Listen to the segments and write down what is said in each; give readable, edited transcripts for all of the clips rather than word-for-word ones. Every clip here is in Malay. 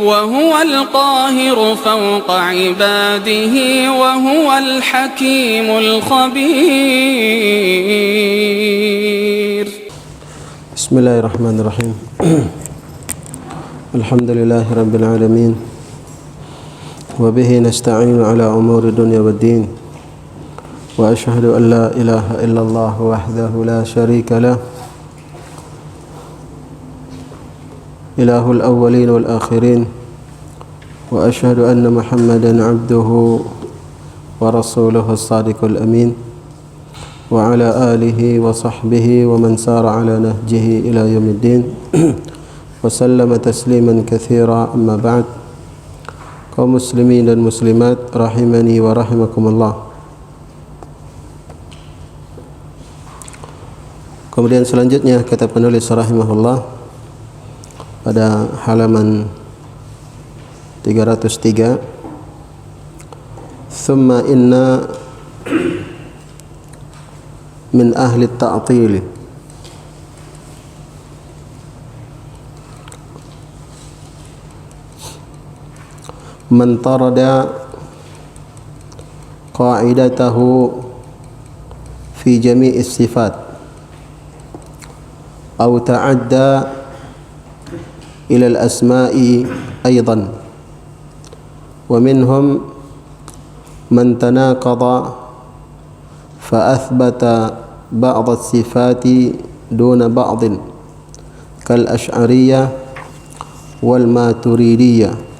وهو القاهر فوق عباده وهو الحكيم الخبير. بسم الله الرحمن الرحيم. الحمد لله رب العالمين وبه نستعين على أمور الدنيا والدين وأشهد أن لا إله إلا الله وحده لا شريك له إله الأولين والآخرين وأشهد أن محمدا عبده ورسوله الصادق الأمين وعلى آله وصحبه ومن سار على نهجه إلى يوم الدين وسلم تسليما كثيرا. أما بعد. Kaum muslimin dan muslimat rahimani wa rahimakumullah. Kemudian selanjutnya kata penulis rahimahullah pada halaman 303, thumma inna min ahli at-ta'til man tarada qa'idatahu fi jami'i sifat aw ta'adda ila al-asma'i aydan wa minhum man tanaqada fa athbata ba'd as-sifati duna ba'd kal ash'ariyah wal maturidiyah.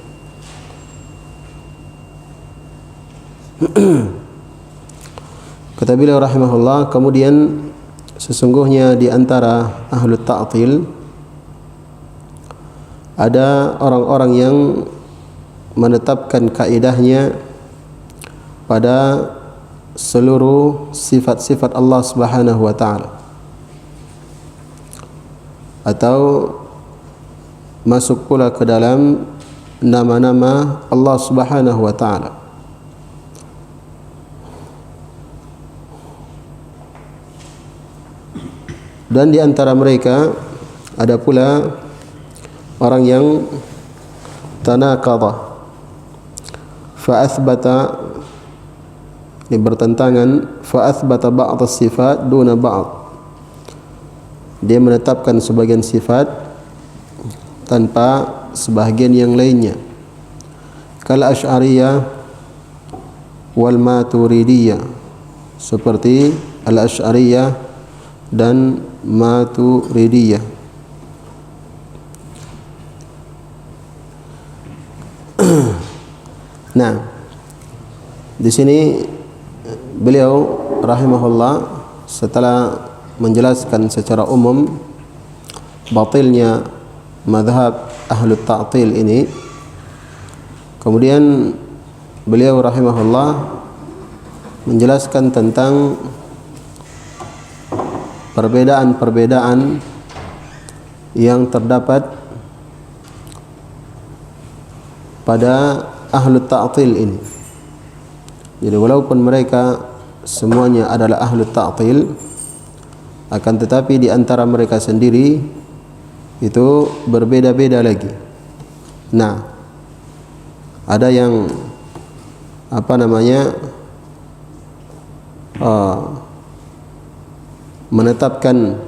Kata beliau rahimahullah, kemudian sesungguhnya di antara ahlu ta'til ada orang-orang yang menetapkan kaidahnya pada seluruh sifat-sifat Allah Subhanahu wa taala, atau masuk pula ke dalam nama-nama Allah Subhanahu wa taala. Dan di antara mereka ada pula orang yang tanaqadha fa athbata, ini bertentangan, fa athbata ba'd as-sifat duna ba'd, dia menetapkan sebagian sifat tanpa sebahagian yang lainnya, kal asy'ariyah wal maturidiyah, seperti al asy'ariyah dan maturidiyah. Nah, di sini beliau rahimahullah setelah menjelaskan secara umum batilnya mazhab ahlu ta'til ini, kemudian beliau rahimahullah menjelaskan tentang perbedaan-perbedaan yang terdapat pada ahlu ta'til ini. Jadi walaupun mereka semuanya adalah ahlu ta'til, akan tetapi di antara mereka sendiri itu berbeda-beda lagi. Nah, ada yang menetapkan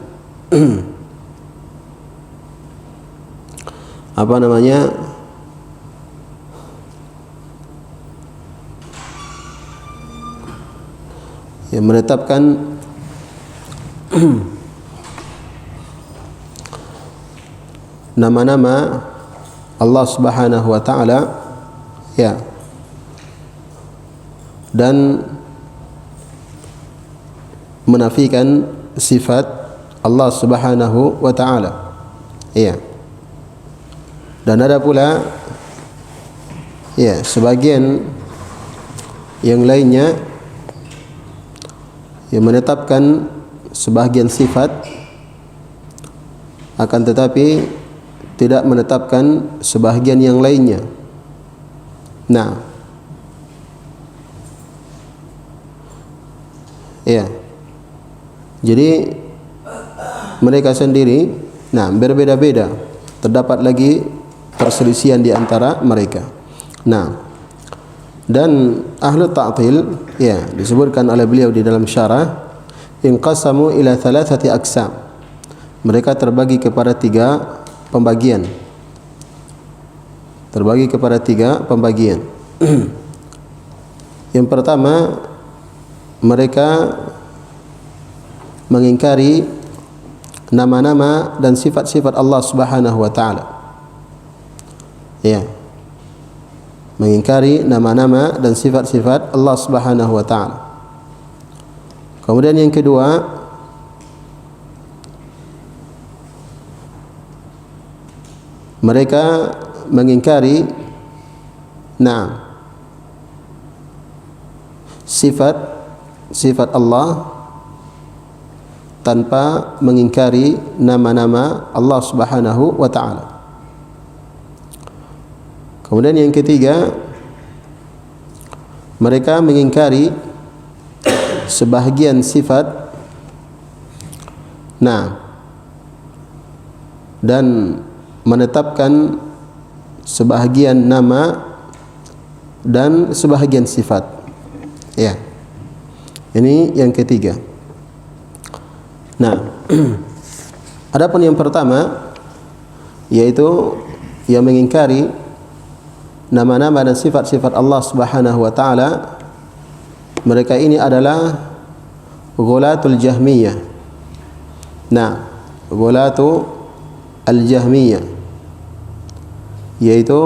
yang menetapkan nama-nama Allah Subhanahu wa taala, ya, dan menafikan sifat Allah Subhanahu wa taala. Ya. Dan ada pula ya sebagian yang lainnya yang menetapkan sebahagian sifat akan tetapi tidak menetapkan sebahagian yang lainnya. Nah, ya. Jadi mereka sendiri berbeda-beda. Terdapat lagi perselisihan di antara mereka. Nah, dan ahlu ta'til ya disebutkan oleh beliau di dalam syarah, inqasamu ila thalathati aqsam. Mereka terbagi kepada tiga pembagian. Terbagi kepada tiga pembagian. Yang pertama, mereka mengingkari nama-nama dan sifat-sifat Allah Subhanahu wa taala. Ya. Mengingkari nama-nama dan sifat-sifat Allah Subhanahu wa taala. Kemudian yang kedua, mereka mengingkari sifat Allah tanpa mengingkari nama-nama Allah Subhanahu wa taala. Kemudian yang ketiga, mereka mengingkari sebahagian sifat dan menetapkan sebahagian nama dan sebahagian sifat. Ya. Ini yang ketiga. Nah, adapun yang pertama yaitu yang mengingkari nama-nama dan sifat-sifat Allah Subhanahu wa taala, mereka ini adalah ghulatul Jahmiyah. Nah, ghulatu al-Jahmiyah yaitu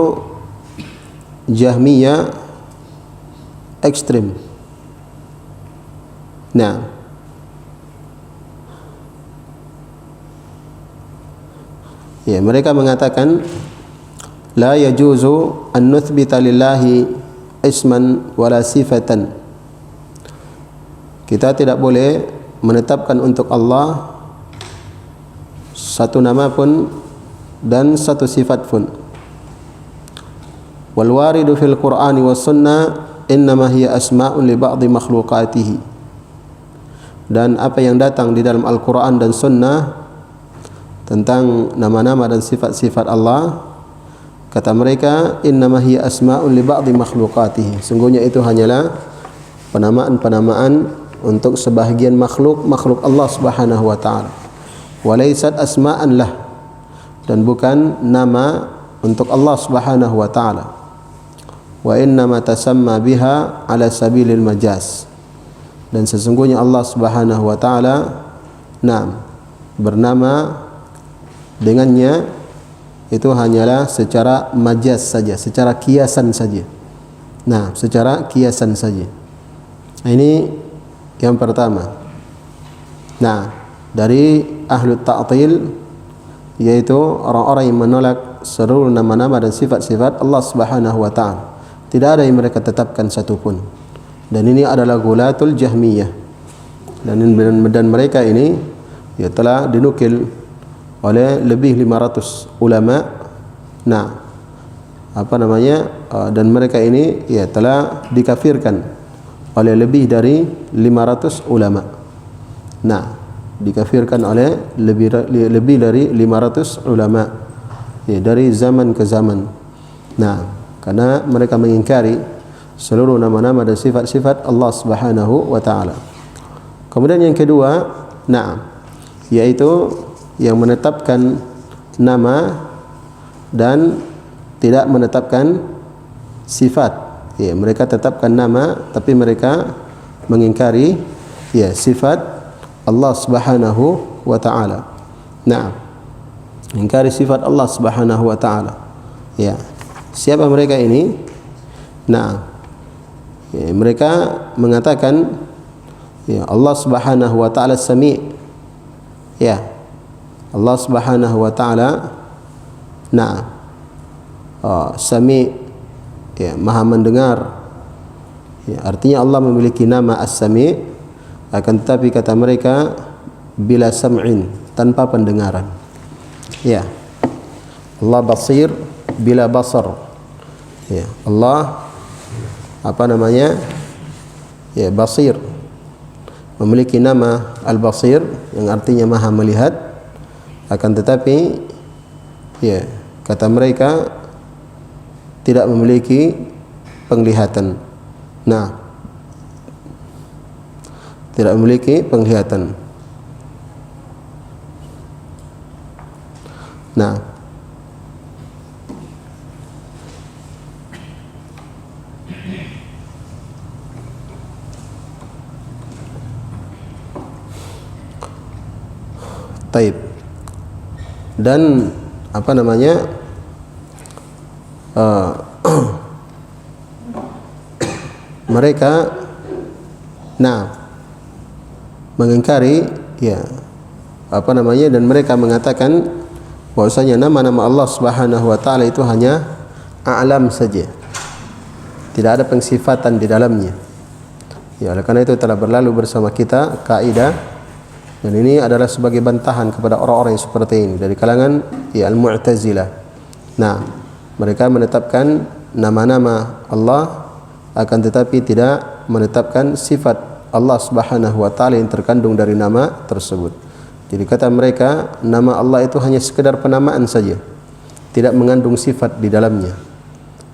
Jahmiyah ekstrim. Nah, ya, mereka mengatakan la yajuzu an nuthbita lillahi isman wala sifatan. Kita tidak boleh menetapkan untuk Allah satu nama pun dan satu sifat pun. Wal waridu fil Qur'ani was sunnah innama hiya asma'un li ba'dhi makhluqatihi. Dan apa yang datang di dalam Al-Qur'an dan sunnah tentang nama-nama dan sifat-sifat Allah, kata mereka innama hiya asma'un li ba'dhi makhluqatihi. Sungguhnya itu hanyalah penamaan-penamaan untuk sebahagian makhluk Allah Subhanahu wa taala. Walaysat asma'an lah, dan bukan nama untuk Allah Subhanahu wa taala. Wa innama tasamma biha ala sabilil majaz. Dan sesungguhnya Allah Subhanahu wa taala bernama dengannya itu hanyalah secara majaz saja, secara kiasan saja. Nah, secara kiasan saja. Ini yang pertama. Nah, dari ahlu ta'til yaitu orang-orang yang menolak seluruh nama-nama dan sifat-sifat Allah Subhanahu wa taala. Tidak ada yang mereka tetapkan satu pun. Dan ini adalah ghulatul Jahmiyah. Dan mereka ini ya telah dinukil oleh lebih 500 ulama. Nah, dan mereka ini ya telah dikafirkan oleh lebih dari 500 ulama. Nah, dikafirkan oleh lebih dari 500 ulama ya, dari zaman ke zaman. Nah, karena mereka mengingkari seluruh nama-nama dan sifat-sifat Allah Subhanahu wa taala. Kemudian yang kedua, yaitu yang menetapkan nama dan tidak menetapkan sifat. Ya, mereka tetapkan nama tapi mereka mengingkari ya sifat Allah Subhanahu wa taala. Nah, mengingkari sifat Allah Subhanahu wa taala. Ya. Siapa mereka ini? Ya, mereka mengatakan ya Allah Subhanahu wa taala Sami'. Ya. Allah Subhanahu wa taala Sami', ya, Maha mendengar. Ya, artinya Allah memiliki nama As-Sami', akan tetapi kata mereka bila sam'in, tanpa pendengaran. Ya. Allah Basir bila basar. Ya, Allah ya, Basir, memiliki nama Al-Basir yang artinya Maha melihat, akan tetapi ya kata mereka tidak memiliki penglihatan. Nah, tidak memiliki penglihatan. Nah, taib. Dan apa namanya, mereka mengingkari, ya, apa namanya, dan mereka mengatakan bahwasanya nama-nama Allah Subhanahu wa taala itu hanya a'lam saja, tidak ada pensifatan di dalamnya. Ya, oleh karena itu telah berlalu bersama kita kaidah, dan ini adalah sebagai bantahan kepada orang-orang yang seperti ini dari kalangan ya al-Mu'tazilah. Nah, mereka menetapkan nama-nama Allah akan tetapi tidak menetapkan sifat Allah Subhanahu wa taala yang terkandung dari nama tersebut. Jadi kata mereka, nama Allah itu hanya sekedar penamaan saja, tidak mengandung sifat di dalamnya.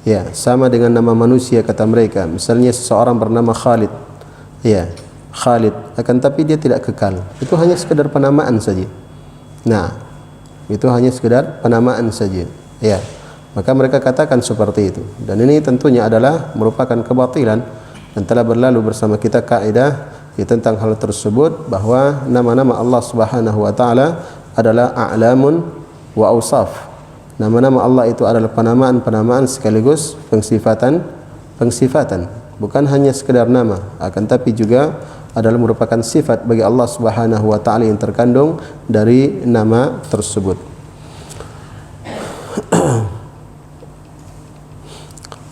Ya, sama dengan nama manusia kata mereka. Misalnya seseorang bernama Khalid. Ya, Khalid, akan tapi dia tidak kekal. Itu hanya sekedar penamaan saja. Nah, itu hanya sekedar penamaan saja. Ya, maka mereka katakan seperti itu. Dan ini tentunya adalah merupakan kebatilan, dan telah berlalu bersama kita kaidah ya, tentang hal tersebut, bahwa nama-nama Allah Subhanahu wa taala adalah a'lamun wa awsaf. Nama-nama Allah itu adalah penamaan-penamaan sekaligus pengsifatan. Bukan hanya sekedar nama, akan tapi juga adalah merupakan sifat bagi Allah Subhanahu wa taala yang terkandung dari nama tersebut.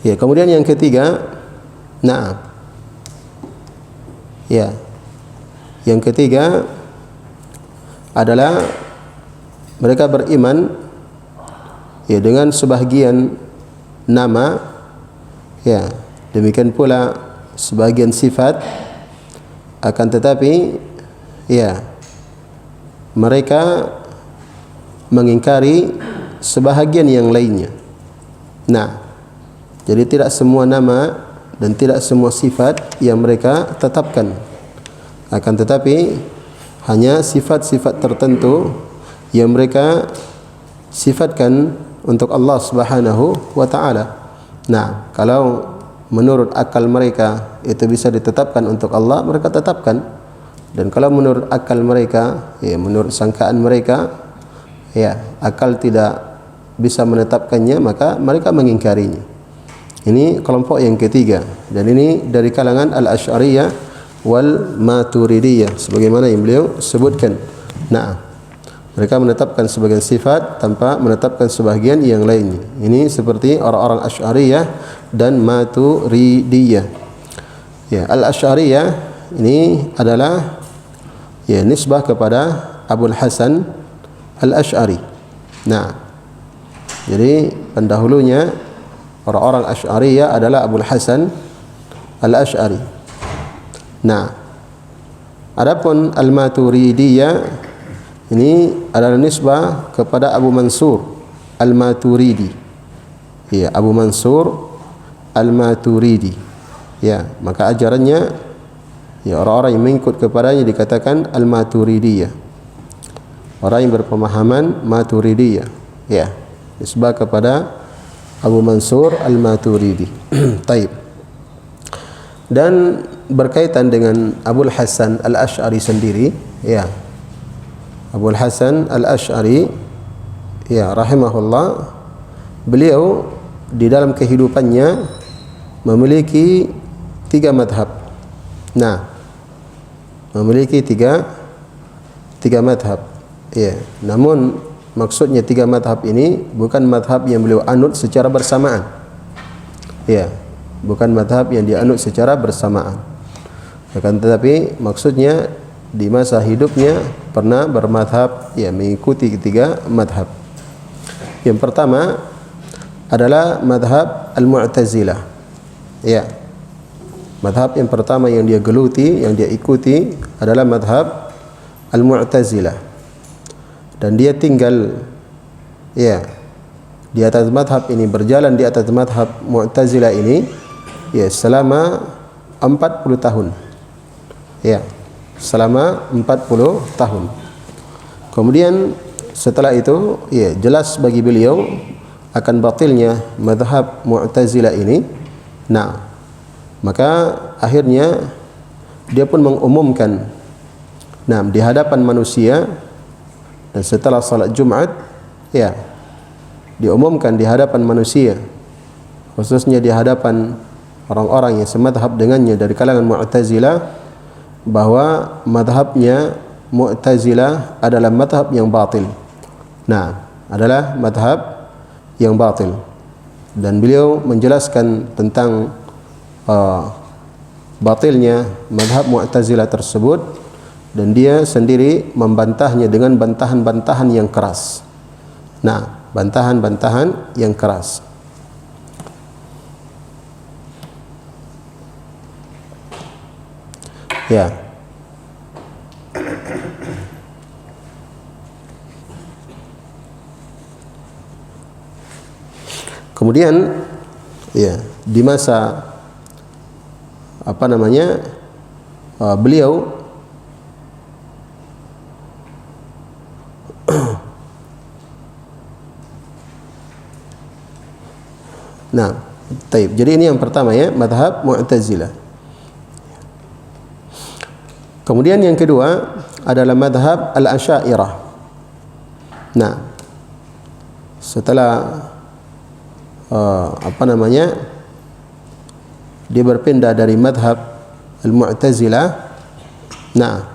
Ya, kemudian yang ketiga, ya, yang ketiga adalah mereka beriman ya dengan sebahagian nama, ya, demikian pula sebahagian sifat, akan tetapi ya mereka mengingkari sebahagian yang lainnya. Nah, jadi tidak semua nama dan tidak semua sifat yang mereka tetapkan, akan tetapi hanya sifat-sifat tertentu yang mereka sifatkan untuk Allah Subhanahu wa taala. Nah, kalau menurut akal mereka itu bisa ditetapkan untuk Allah, mereka tetapkan. Dan kalau menurut akal mereka, ya, menurut sangkaan mereka, ya, akal tidak bisa menetapkannya, maka mereka mengingkarinya. Ini kelompok yang ketiga, dan ini dari kalangan al-Asy'ariyah wal Maturidiyah, sebagaimana yang beliau sebutkan. Nah, mereka menetapkan sebagian sifat tanpa menetapkan sebahagian yang lainnya. Ini seperti orang-orang Asy'ariyah dan Maturidiyah. Ya, al-Asy'ariyah ini adalah ya nisbah kepada Abul Hasan al-Asy'ari. Nah, jadi pendahulunya orang-orang Asy'ariyah adalah Abul Hasan al-Asy'ari. Nah, adapun al-Maturidiyah ini adalah nisbah kepada Abu Mansur al-Maturidi. Ya, Abu Mansur al-Maturidi. Ya, maka ajarannya ya orang-orang yang mengikut kepadanya dikatakan al-Maturidiyah. Orang yang berpemahaman Maturidiyah. Ya, nisbah kepada Abu Mansur al-Maturidi. Taib. Dan berkaitan dengan Abul Hasan al-Asy'ari sendiri, ya, Abul Hasan al-Asy'ari ya rahimahullah, beliau di dalam kehidupannya memiliki 3 madhab. Nah, memiliki tiga madhab. Ya, namun maksudnya 3 madhab ini bukan madhab yang beliau anut secara bersamaan. Ya, bukan madhab yang dianut secara bersamaan. Akan tetapi maksudnya di masa hidupnya pernah bermadhab, ya, mengikuti 3 madhab. Yang pertama adalah madhab al-Mu'tazilah. Ya, madhab yang pertama yang dia geluti, yang dia ikuti adalah madhab al-Mu'tazilah. Dan dia tinggal ya di atas madhab ini, berjalan di atas madhab Mu'tazilah ini, ya, selama 40 tahun. Ya, selama 40 tahun. Kemudian setelah itu, ya, jelas bagi beliau akan batilnya madhab Mu'tazilah ini. Nah, maka akhirnya dia pun mengumumkan, nah, di hadapan manusia, dan setelah salat Jumat, ya, diumumkan di hadapan manusia, khususnya di hadapan orang-orang yang semadhab dengannya dari kalangan Mu'tazilah, bahwa madhabnya Mu'tazilah adalah madhab yang batil. Nah, adalah madhab yang batil. Dan beliau menjelaskan tentang batilnya madhab Mu'tazilah tersebut, dan dia sendiri membantahnya dengan bantahan-bantahan yang keras. Nah, bantahan-bantahan yang keras. Ya. Kemudian, ya, di masa beliau nah, taib. Jadi ini yang pertama, ya, madhab Mu'tazilah. Kemudian yang kedua adalah madhab Al-Asy'ariyah. Nah, setelah dia berpindah dari madhab Al-Mu'tazilah. Nah,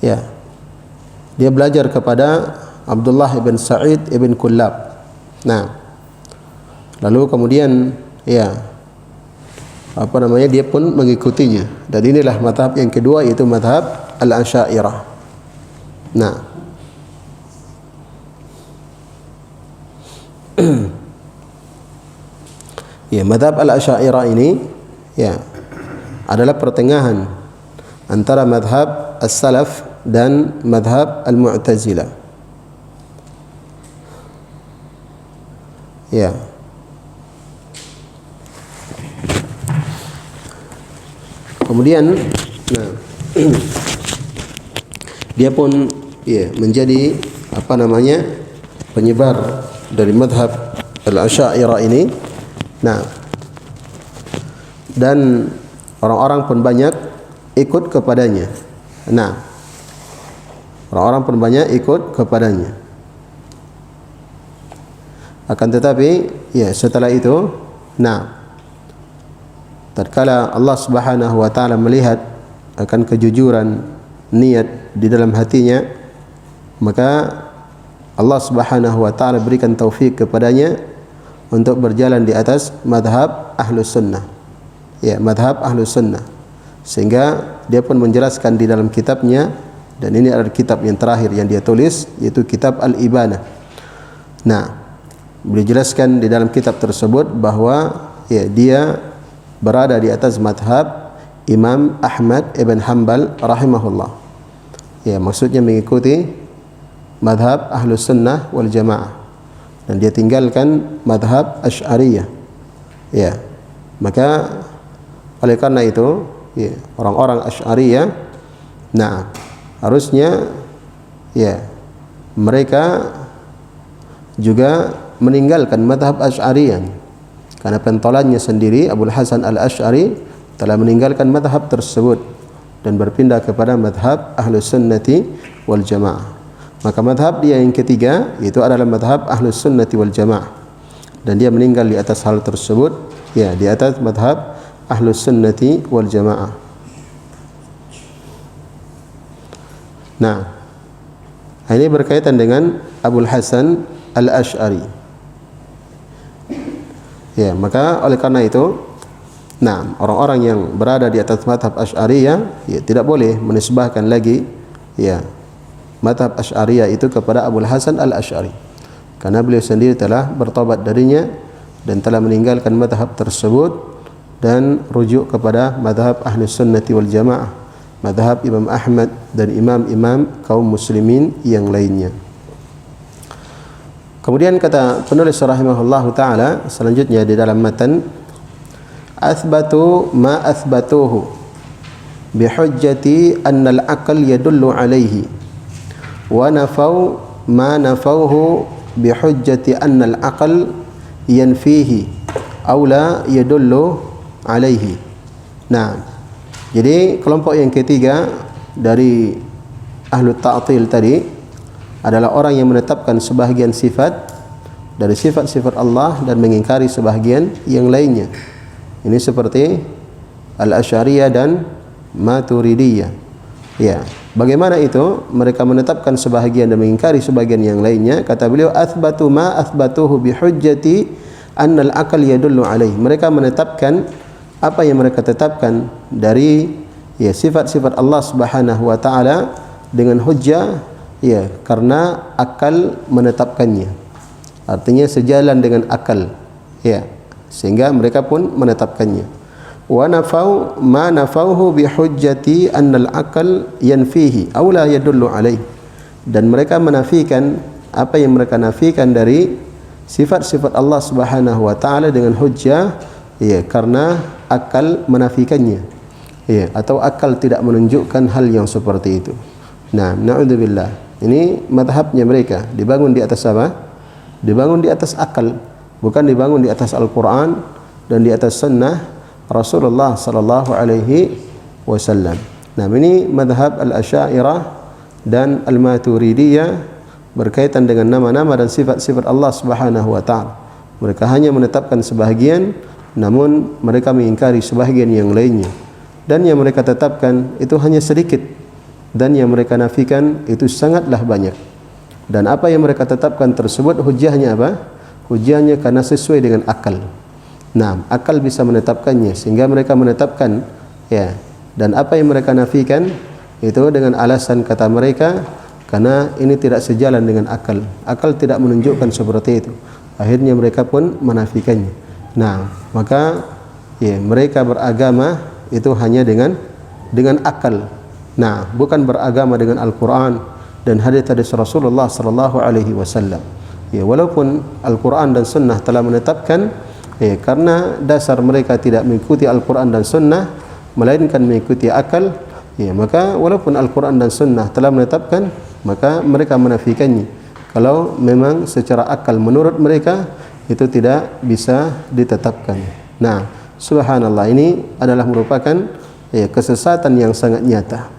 ya, dia belajar kepada Abdullah ibn Sa'id ibn Kullab. Nah, lalu kemudian, ya, dia pun mengikutinya. Dan inilah madhab yang kedua, yaitu madhab Al-Asy'ariyah. Nah, ya, madhab Al-Asy'ariyah ini, ya, adalah pertengahan antara madhab As-Salaf dan madhab Al-Mu'tazilah. Ya. Kemudian, nah, dia pun, ya, menjadi penyebar dari madhab Al-Asy'ariyah ini. Nah, dan orang-orang pun banyak ikut kepadanya. Nah, orang-orang pun banyak ikut kepadanya. Akan tetapi, ya, setelah itu, nah, tatkala Allah Subhanahu wa taala melihat akan kejujuran niat di dalam hatinya, maka Allah Subhanahu wa taala berikan taufik kepadanya untuk berjalan di atas madhab Ahlus Sunnah. Ya, madhab Ahlus Sunnah. Sehingga dia pun menjelaskan di dalam kitabnya, dan ini adalah kitab yang terakhir yang dia tulis, yaitu kitab Al-Ibanah. Nah, beliau jelaskan di dalam kitab tersebut bahwa, ya, dia berada di atas madhab Imam Ahmad ibn Hanbal rahimahullah. Ya, maksudnya mengikuti madhab Ahlus Sunnah wal Jamaah, dan dia tinggalkan madhab Asy'ariyah. Ya, maka oleh karena itu, ya, orang-orang Asy'ariyah, nah, harusnya, ya, mereka juga meninggalkan madhab Asy'ariyah. Karena pentolannya sendiri, Abul Hasan Al-Asy'ari, telah meninggalkan madhab tersebut dan berpindah kepada madhab Ahlus Sunnati wal Jamaah. Maka madhab dia yang ketiga, itu adalah madhab Ahlus Sunnati wal Jamaah, dan dia meninggal di atas hal tersebut, ya, di atas madhab Ahlus Sunnati wal Jamaah. Nah, ini berkaitan dengan Abul Hasan Al-Asy'ari. Ya, maka oleh karena itu, nah, orang-orang yang berada di atas madhab Asy'ariyah, ya, tidak boleh menisbahkan lagi, ya, madhab Asy'ariyah itu kepada Abul Hasan Al-Asy'ari, karena beliau sendiri telah bertobat darinya dan telah meninggalkan madhab tersebut dan rujuk kepada madhab ahli sunnati wal jamaah, madhab Imam Ahmad dan imam-imam kaum muslimin yang lainnya. Kemudian kata penulis rahimahullahu ta'ala selanjutnya di dalam matan, athbatu ma athbatuhu bihujjati anna al-aql yadullu alaihi wa nafau ma nafauhu bihujjati anna al-aql yanfihi aw la yadullu alaihi. Nah, jadi kelompok yang ketiga dari ahlu ta'til tadi adalah orang yang menetapkan sebahagian sifat dari sifat-sifat Allah dan mengingkari sebahagian yang lainnya. Ini seperti Al-Asy'ariyah dan Maturidiyah. Ya, bagaimana itu? Mereka menetapkan sebahagian dan mengingkari sebahagian yang lainnya. Kata beliau, athbatu ma athbatuhu bihujjati annal aqal yadullu alaih. Mereka menetapkan apa yang mereka tetapkan dari sifat-sifat Allah Subhanahu wa taala dengan hujjah, karena akal menetapkannya. Artinya sejalan dengan akal, sehingga mereka pun menetapkannya. Wa nafau ma nafauhu bihujjati annal aqal yanfihi aw la yadullu alaih. Dan mereka menafikan apa yang mereka nafikan dari sifat-sifat Allah Subhanahu wa taala dengan hujjah, karena akal menafikannya, atau akal tidak menunjukkan hal yang seperti itu. Nah, na'udzubillah. Ini madhabnya mereka, dibangun di atas apa? Dibangun di atas akal, bukan dibangun di atas Al-Quran dan di atas sunnah Rasulullah sallallahu alaihi wasallam. Nah, ini madhab Al-Asy'ariyah dan Al-Maturidiyah berkaitan dengan nama-nama dan sifat-sifat Allah Subhanahu wa taala. Mereka hanya menetapkan sebahagian, namun mereka mengingkari sebahagian yang lainnya. Dan yang mereka tetapkan itu hanya sedikit, dan yang mereka nafikan itu sangatlah banyak. Dan apa yang mereka tetapkan tersebut hujahnya apa? Hujahnya karena sesuai dengan akal. Nah, akal bisa menetapkannya sehingga mereka menetapkan, dan apa yang mereka nafikan itu dengan alasan kata mereka karena ini tidak sejalan dengan akal. Akal tidak menunjukkan seperti itu. Akhirnya mereka pun menafikannya. Nah, maka mereka beragama itu hanya dengan akal. Nah, bukan beragama dengan Al-Quran dan hadis-hadis Rasulullah sallallahu alaihi wasallam. Walaupun Al-Quran dan Sunnah telah menetapkan, karena dasar mereka tidak mengikuti Al-Quran dan Sunnah, melainkan mengikuti akal, maka walaupun Al-Quran dan Sunnah telah menetapkan, maka mereka menafikannya. Kalau memang secara akal menurut mereka itu tidak bisa ditetapkan. Nah, subhanallah, ini adalah merupakan kesesatan yang sangat nyata.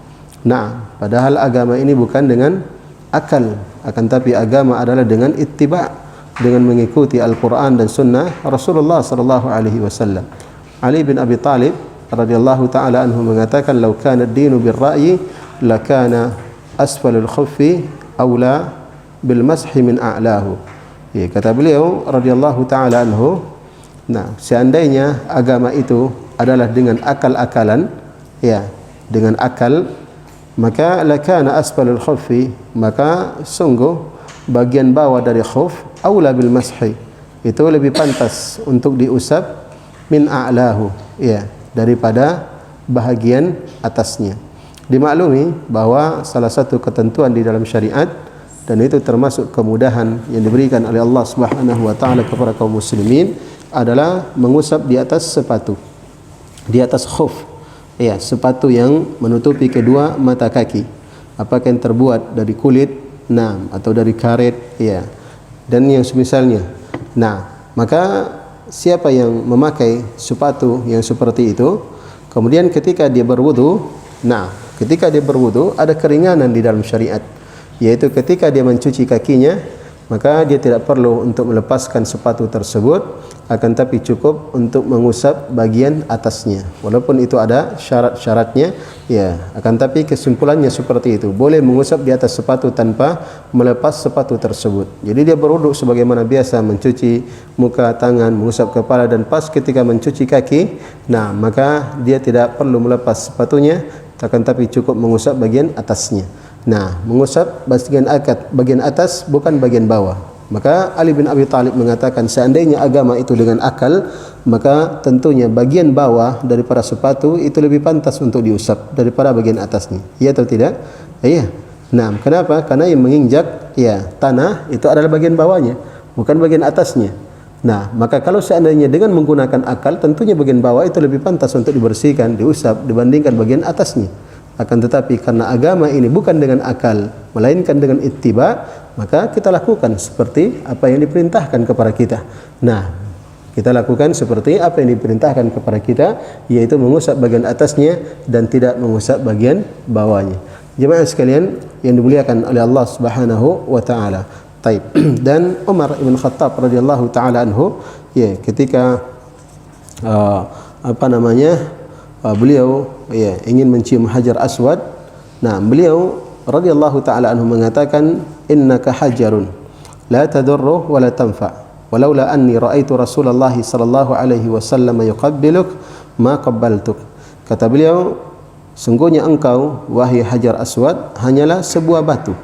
Nah, padahal agama ini bukan dengan akal, akan tapi agama adalah dengan ittiba', dengan mengikuti Al-Quran dan Sunnah Rasulullah sallallahu alaihi wasallam. Ali bin Abi Talib radhiyallahu taala anhu mengatakan, "Lau kana ad-dinu bir-ra'yi lakana asfalul khuffi aula bil mashi min a'lahu." Kata beliau radhiyallahu taala anhu, nah, seandainya agama itu adalah dengan akal-akalan, dengan akal, maka lakana asfalul khuffi, maka sungguh bagian bawah dari khuf aula bil mashi, itu lebih pantas untuk diusap min a'lahu, daripada bahagian atasnya. Dimaklumi bahwa salah satu ketentuan di dalam syariat, dan itu termasuk kemudahan yang diberikan oleh Allah Subhanahu wa taala kepada kaum muslimin, adalah mengusap di atas sepatu, di atas khuf, sepatu yang menutupi kedua mata kaki, apakah yang terbuat dari kulit, atau dari karet, dan yang semisalnya. Nah, maka siapa yang memakai sepatu yang seperti itu, kemudian ketika dia berwudu, ada keringanan di dalam syariat, yaitu ketika dia mencuci kakinya, maka dia tidak perlu untuk melepaskan sepatu tersebut, akan tapi cukup untuk mengusap bagian atasnya. Walaupun itu ada syarat-syaratnya, akan tapi kesimpulannya seperti itu. Boleh mengusap di atas sepatu tanpa melepas sepatu tersebut. Jadi dia berwudu sebagaimana biasa, mencuci muka, tangan, mengusap kepala, dan pas ketika mencuci kaki, maka dia tidak perlu melepas sepatunya, akan tapi cukup mengusap bagian atasnya. Nah, mengusap bagian atas bukan bagian bawah. Maka Ali bin Abi Thalib mengatakan seandainya agama itu dengan akal, maka tentunya bagian bawah daripada sepatu itu lebih pantas untuk diusap daripada bagian atasnya. Iya atau tidak? Iya. Nah, kenapa? Karena yang menginjak tanah itu adalah bagian bawahnya, bukan bagian atasnya. Nah, maka kalau seandainya dengan menggunakan akal, tentunya bagian bawah itu lebih pantas untuk dibersihkan, diusap dibandingkan bagian atasnya. Akan tetapi karena agama ini bukan dengan akal, melainkan dengan ittiba, maka kita lakukan seperti apa yang diperintahkan kepada kita. Nah, kita lakukan seperti apa yang diperintahkan kepada kita, yaitu mengusap bagian atasnya dan tidak mengusap bagian bawahnya. Jemaah sekalian yang dimuliakan oleh Allah Subhanahu wa taala. Taib. Dan Umar bin Khattab radhiyallahu taala anhu, ketika beliau ingin mencium Hajar Aswad. Nah, beliau radhiyallahu taala anhu mengatakan, innaka hajarun la tadurru wa la tanfa. Walaula anni raaitu Rasulullah sallallahu alaihi wasallam yuqabbiluk ma qabbaltuk. Kata beliau, sungguhnya engkau wahai Hajar Aswad hanyalah sebuah batu.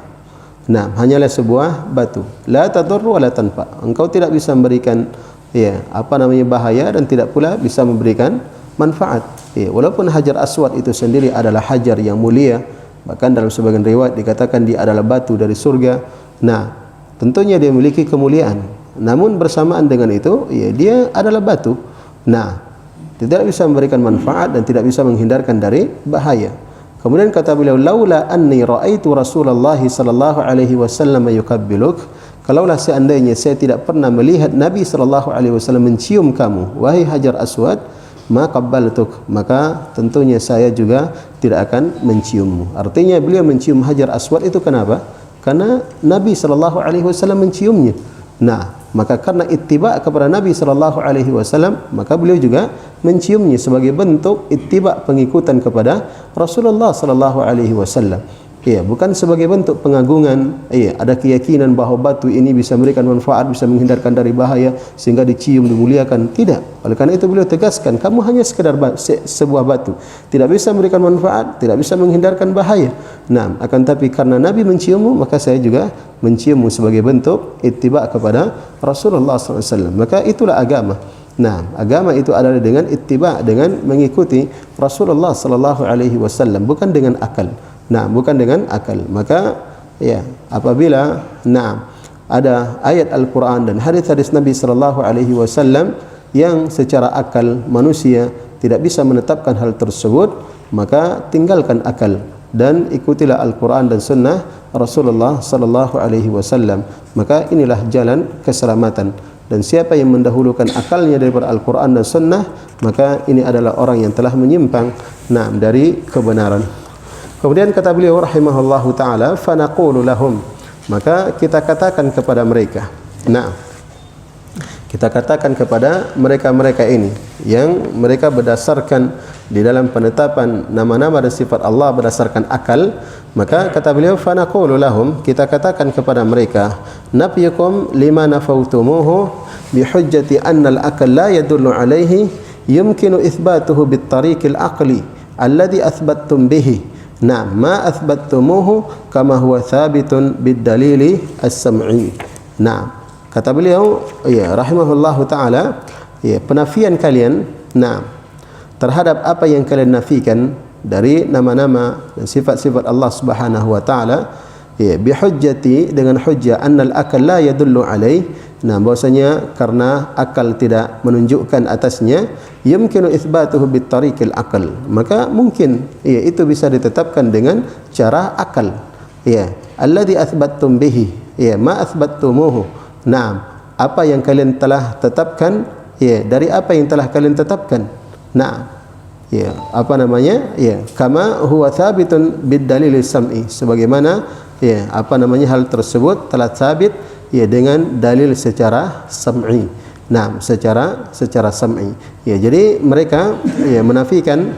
Nah, hanyalah sebuah batu. La tadurru wa la tanfa. Engkau tidak bisa memberikan bahaya dan tidak pula bisa memberikan manfaat. Walaupun Hajar Aswad itu sendiri adalah hajar yang mulia, bahkan dalam sebagian riwayat dikatakan dia adalah batu dari surga. Nah, tentunya dia memiliki kemuliaan. Namun bersamaan dengan itu, dia adalah batu. Nah, tidak bisa memberikan manfaat dan tidak bisa menghindarkan dari bahaya. Kemudian kata beliau, laula anni raaitu Rasulullah sallallahu alaihi wasallam yuqabbiluk. Kalaulah seandainya saya tidak pernah melihat Nabi sallallahu alaihi wasallam mencium kamu, wahai Hajar Aswad, ma qabbaltuk, maka tentunya saya juga tidak akan menciummu. Artinya beliau mencium Hajar Aswad itu kenapa? Karena Nabi sallallahu alaihi wasallam menciumnya. Nah, maka karena ittiba kepada Nabi sallallahu alaihi wasallam, maka beliau juga menciumnya sebagai bentuk ittiba, pengikutan kepada Rasulullah sallallahu alaihi wasallam. Bukan sebagai bentuk pengagungan. Ada keyakinan bahawa batu ini bisa memberikan manfaat, bisa menghindarkan dari bahaya sehingga dicium, dimuliakan. Tidak. Oleh karena itu beliau tegaskan, kamu hanya sekedar sebuah batu, tidak bisa memberikan manfaat, tidak bisa menghindarkan bahaya. Nah, akan tapi karena Nabi menciummu, maka saya juga menciummu sebagai bentuk ittiba kepada Rasulullah SAW. Maka itulah agama. Nah, agama itu adalah dengan ittiba, dengan mengikuti Rasulullah sallallahu alaihi wasallam, bukan dengan akal. Nah, bukan dengan akal. Maka apabila ada ayat Al-Quran dan hadis-hadis Nabi sallallahu alaihi wasallam yang secara akal manusia tidak bisa menetapkan hal tersebut, maka tinggalkan akal dan ikutilah Al-Quran dan sunnah Rasulullah sallallahu alaihi wasallam. Maka inilah jalan keselamatan. Dan siapa yang mendahulukan akalnya daripada Al-Quran dan sunnah, maka ini adalah orang yang telah menyimpang dari kebenaran. Kemudian kata beliau rahimahullahu taala, fa naqulu lahum, maka kita katakan kepada mereka. Nah, kita katakan kepada mereka-mereka ini yang mereka berdasarkan di dalam penetapan nama-nama dan sifat Allah berdasarkan akal, maka kata beliau, fa naqulu lahum, kita katakan kepada mereka, nafyukum lima nafautumuhu bihujjati anna al-aql la yadullu alaihi yumkinu itsbatuhu bit-tariqil aqli alladhi athbattum bihi. Nah, ma athbattumuhu kama huwa thabitun bid-dalili as-sam'i. Nah, kata beliau, rahimahullahu taala, penafian kalian terhadap apa yang kalian nafikan dari nama-nama dan sifat-sifat Allah Subhanahu wa taala, bihujjati, dengan hujjah, annal akal la yadullu alaih. Nah, bahwasanya karena akal tidak menunjukkan atasnya, yumkinu itsbatuhu bitariqil aql, maka mungkin itu bisa ditetapkan dengan cara akal. Alladhi athbattum bihi, ma athbattumuhu. Nah, apa yang kalian telah tetapkan, dari apa yang telah kalian tetapkan. Nah, kama huwa thabitun bid-dalil sam'i, sebagaimana hal tersebut telah sabit dengan dalil secara sam'i. Nah, secara sam'i. Jadi mereka menafikan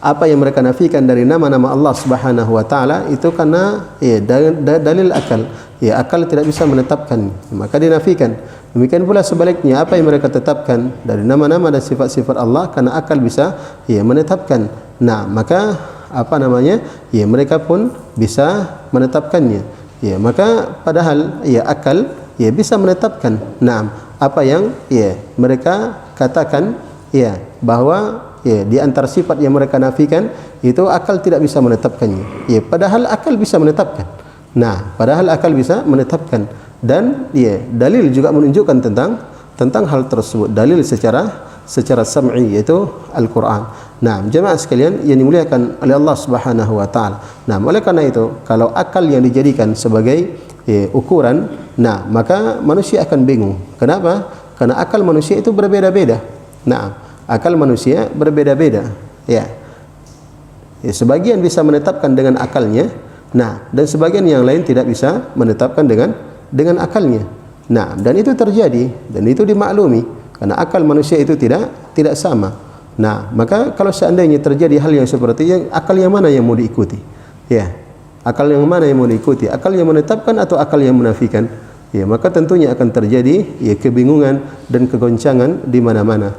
apa yang mereka nafikan dari nama-nama Allah Subhanahu wa taala itu karena dalil akal. Akal tidak bisa menetapkan, maka dinafikan. Demikian pula sebaliknya, apa yang mereka tetapkan dari nama-nama dan sifat-sifat Allah karena akal bisa menetapkan. Nah, maka mereka pun bisa menetapkannya. Ya, maka padahal ya akal ya bisa menetapkan apa yang ya mereka katakan ya bahwa ya di antara sifat yang mereka nafikan itu akal tidak bisa menetapkannya. Ya, padahal akal bisa menetapkan. Padahal akal bisa menetapkan dan ya dalil juga menunjukkan tentang hal tersebut. Dalil secara sam'i yaitu Al-Quran. Jemaah sekalian yang dimuliakan oleh Allah Subhanahu wa taala. Oleh karena itu kalau akal yang dijadikan sebagai ukuran, maka manusia akan bingung. Kenapa? Karena akal manusia itu berbeda-beda. Akal manusia berbeda-beda. Ya, sebagian bisa menetapkan dengan akalnya, dan sebagian yang lain tidak bisa menetapkan dengan akalnya. Dan itu terjadi dan itu dimaklumi karena akal manusia itu tidak sama. Maka kalau seandainya terjadi hal yang seperti itu, akal yang mana yang mau diikuti? Ya, akal yang mana yang mau diikuti? Akal yang menetapkan atau akal yang menafikan? Ya, maka tentunya akan terjadi ya kebingungan dan kegoncangan di mana-mana.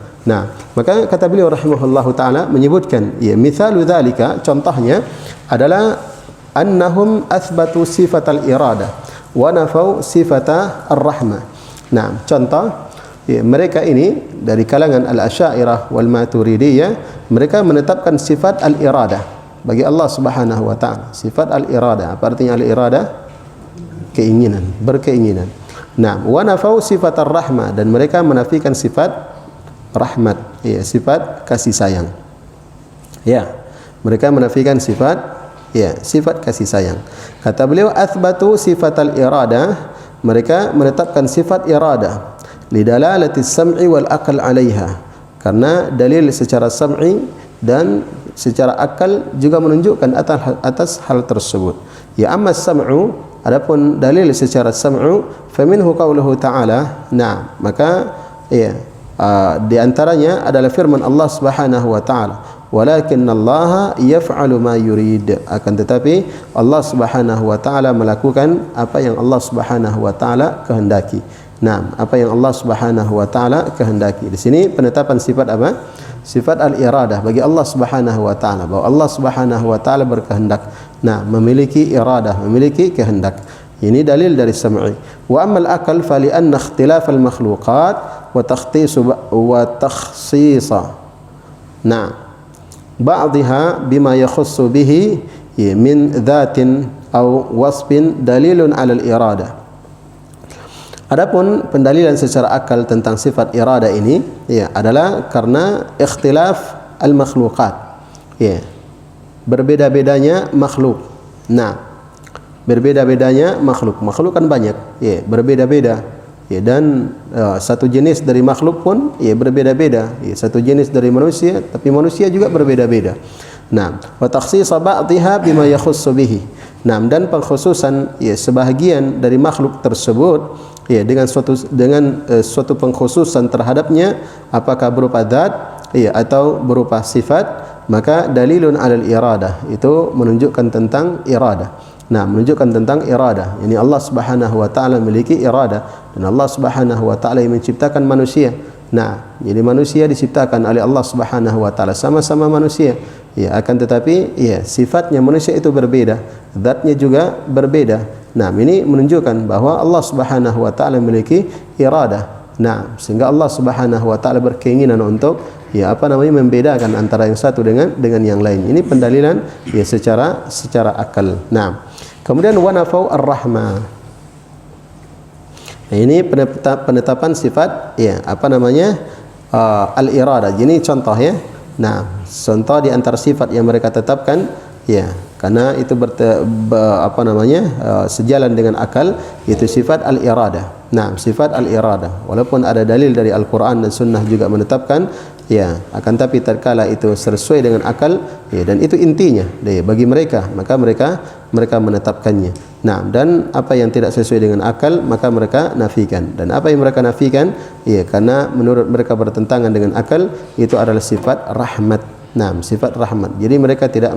Maka kata beliau rahimahullahu taala menyebutkan ya mithalu dzalika, contohnya adalah annahum athbatu sifatal iradah wa nafau sifata ar-rahmah. Contoh ya, mereka ini dari kalangan al-Asy'ariyah wal Maturidiyah, mereka menetapkan sifat al-iradah bagi Allah Subhanahu wa taala. Sifat al-iradah, apa artinya al-iradah? Keinginan, berkeinginan. Wa nafau sifat ar-rahmah, dan mereka menafikan sifat rahmat, ya, sifat kasih sayang. Ya, mereka menafikan sifat kasih sayang. Kata beliau athbatu sifatal iradah, mereka menetapkan sifat iradah lidalalati sam'i wal aql 'alaiha, karena dalil secara sam'i dan secara akal juga menunjukkan atas hal tersebut. Ya amma sam'u, adapun dalil secara sam'u, faminhu qauluhu ta'ala, maka ya di antaranya adalah firman Allah Subhanahu wa taala, walakinnallaha yaf'alu ma yurid, akan tetapi Allah Subhanahu wa taala melakukan apa yang Allah Subhanahu wa taala kehendaki. Apa yang Allah Subhanahu wa taala kehendaki. Di sini penetapan sifat apa? Sifat al-iradah bagi Allah Subhanahu wa taala, bahwa Allah Subhanahu wa taala berkehendak. Memiliki iradah, memiliki kehendak. Ini dalil dari sam'i. Wa ammal aql fa li anna ikhtilaf al-makhluqat wa takhsisa ba'dihha bima yakhussu bihi min dhatin aw wasfin dalilun 'ala al-iradah. Adapun pendalilan secara akal tentang sifat irada ini ya adalah karena ikhtilaf al-makhluqat. Ya. Berbeda-bedanya makhluk. Berbeda-bedanya makhluk. Makhluk kan banyak, ya, berbeda-beda. Ya, dan satu jenis dari makhluk pun ya berbeda-beda. Ya, satu jenis dari manusia, tapi manusia juga berbeda-beda. Wa takhsisa ba'dihha bima yakhussu bihi. Dan pengkhususan ya sebahagian dari makhluk tersebut ya dengan suatu pengkhususan terhadapnya, apakah berupa zat ya atau berupa sifat, maka dalilun 'alal iradah, itu menunjukkan tentang iradah. Menunjukkan tentang iradah. Ini Allah Subhanahu wa taala memiliki iradah, dan Allah Subhanahu wa taala yang menciptakan manusia. Jadi manusia diciptakan oleh Allah Subhanahu wa taala, sama-sama manusia. Ya, akan tetapi ya sifatnya manusia itu berbeda, zatnya juga berbeda. Ini menunjukkan bahwa Allah Subhanahu wa taala memiliki iradah. Sehingga Allah Subhanahu wa taala berkeinginan untuk membedakan antara yang satu dengan yang lain. Ini pendalilan ya secara akal. Kemudian wa nafau ar-rahmah. Ini penetapan sifat ya al-iradah. Ini contoh ya. Contoh di antara sifat yang mereka tetapkan ya, karena itu sejalan dengan akal, yaitu sifat al-iradah. Sifat al-iradah, walaupun ada dalil dari Al-Quran dan Sunnah juga menetapkan ya, akan tapi terkala itu sesuai dengan akal ya, dan itu intinya ya, bagi mereka, maka mereka menetapkannya. Dan apa yang tidak sesuai dengan akal maka mereka nafikan, dan apa yang mereka nafikan ya karena menurut mereka bertentangan dengan akal, itu adalah sifat rahmat. Sifat rahmat. Jadi mereka tidak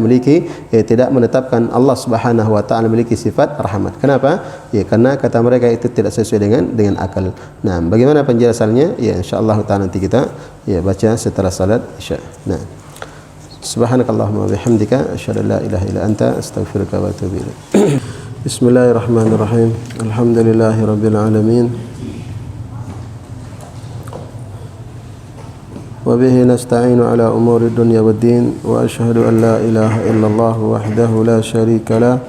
menetapkan Allah Subhanahu wa taala memiliki sifat rahmat. Kenapa? Ya karena kata mereka itu tidak sesuai dengan akal. Bagaimana penjelasannya? Ya insyaallah taala nanti kita ya baca setelah salat Isya. Subhanakallahumma wa bihamdika asyhadu an la ilaha illa anta astaghfiruka wa atubu ilaik. Bismillahirrahmanirrahim. Alhamdulillahirabbil alamin. Wa bihi nasta'inu ala umuri dunya waddin wa asyhadu an la ilaha illallah wahdahu la syarika lah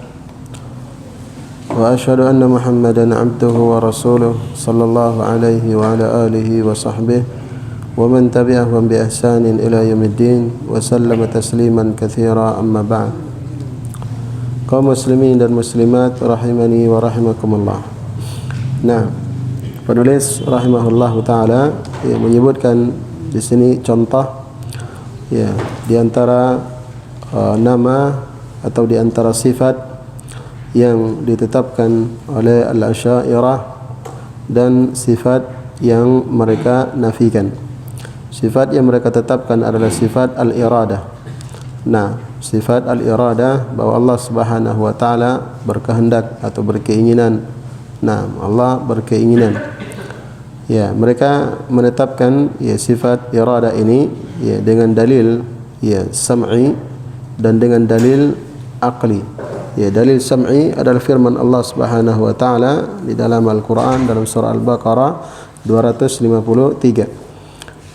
wa asyhadu anna Muhammadan 'abduhu wa rasuluh sallallahu alaihi wa ala alihi wa sahbihi wa man tabi'ahum bi ihsanin ila yaumiddin wa sallama tasliman katsira amma ba'd. Kaum muslimin dan muslimat rahimani wa rahimakumullah. Nah, penulis rahimahullahu taala menyebutkan di sini contoh ya di antara nama atau di antara sifat yang ditetapkan oleh al-Asy'ariyah dan sifat yang mereka nafikan. Sifat yang mereka tetapkan adalah sifat al-iradah. Nah, sifat al-iradah bahwa Allah Subhanahu wa taala berkehendak atau berkeinginan. Nah, Allah berkeinginan. Ya, mereka menetapkan ya sifat iradah ini ya dengan dalil ya sam'i dan dengan dalil aqli. Ya, dalil sam'i adalah firman Allah Subhanahu wa taala di dalam Al-Qur'an dalam surah Al-Baqarah 253.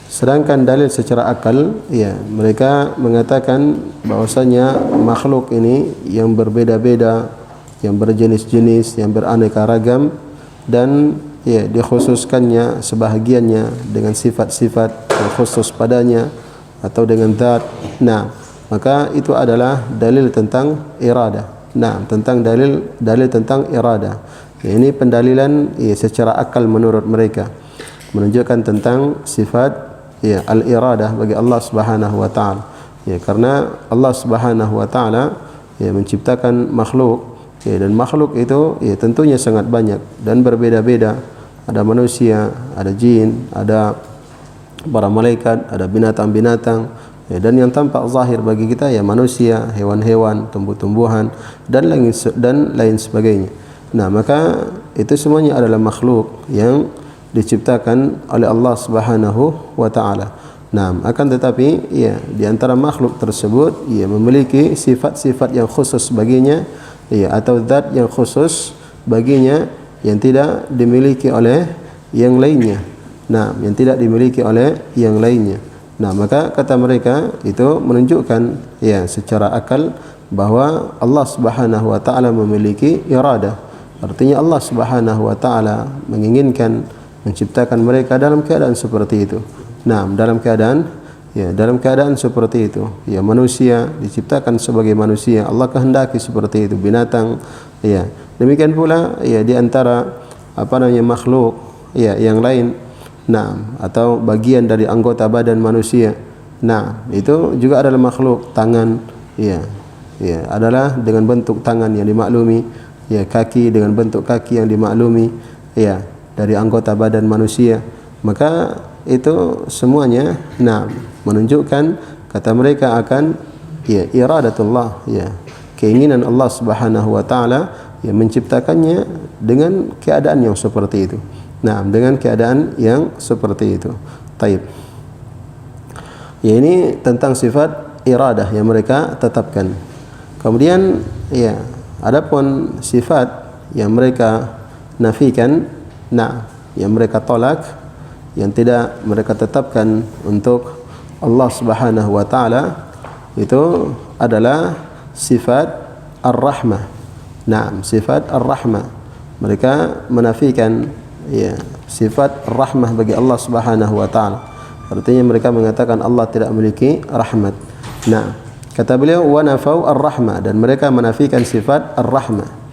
Sedangkan dalil secara akal, ya, mereka mengatakan bahwasanya makhluk ini yang berbeda-beda, yang berjenis-jenis, yang beraneka ragam dan ya dikhususkannya sebahagiannya dengan sifat-sifat yang khusus padanya atau dengan zat. Nah, maka itu adalah dalil tentang iradah. Nah, tentang dalil tentang iradah. Ya, ini pendalilan ya, secara akal menurut mereka menunjukkan tentang sifat ya al-iradah bagi Allah Subhanahu wa taala. Ya, karena Allah Subhanahu wa taala ya menciptakan makhluk ya, dan makhluk itu ya tentunya sangat banyak dan berbeda-beda. Ada manusia, ada jin, ada para malaikat, ada binatang-binatang ya, dan yang tampak zahir bagi kita ya manusia, hewan-hewan, tumbuh-tumbuhan dan lain sebagainya. Nah, maka itu semuanya adalah makhluk yang diciptakan oleh Allah Subhanahu wa taala. Nah, akan tetapi ya di antara makhluk tersebut ia memiliki sifat-sifat yang khusus baginya ya atau zat yang khusus baginya yang tidak dimiliki oleh yang lainnya. Nah, yang tidak dimiliki oleh yang lainnya. Nah, maka kata mereka itu menunjukkan ya secara akal bahwa Allah Subhanahu wa taala memiliki iradah. Artinya Allah Subhanahu wa taala menginginkan menciptakan mereka dalam keadaan seperti itu. Nah, dalam keadaan seperti itu. Ya, manusia diciptakan sebagai manusia. Allah kehendaki seperti itu. Binatang, ya. Demikian pula ya di antara makhluk ya yang lain. Nah, atau bagian dari anggota badan manusia. Nah, itu juga adalah makhluk. Tangan, ya. Ya, adalah dengan bentuk tangan yang dimaklumi, ya, kaki dengan bentuk kaki yang dimaklumi, ya, dari anggota badan manusia. Maka itu semuanya menunjukkan kata mereka akan ya iradatullah, ya keinginan Allah Subhanahu wa taala yang menciptakannya dengan keadaan yang seperti itu. Nah, dengan keadaan yang seperti itu. Taib. Ya, ini tentang sifat iradah yang mereka tetapkan. Kemudian ya adapun sifat yang mereka nafikan, yang mereka tolak, yang tidak mereka tetapkan untuk Allah Subhanahu wa taala itu adalah sifat ar-rahmah. Sifat ar-rahmah. Mereka menafikan ya sifat ar-rahmah bagi Allah Subhanahu wa taala. Artinya mereka mengatakan Allah tidak memiliki rahmat. Kata beliau wa nafau ar-rahmah, dan mereka menafikan sifat ar-rahmah.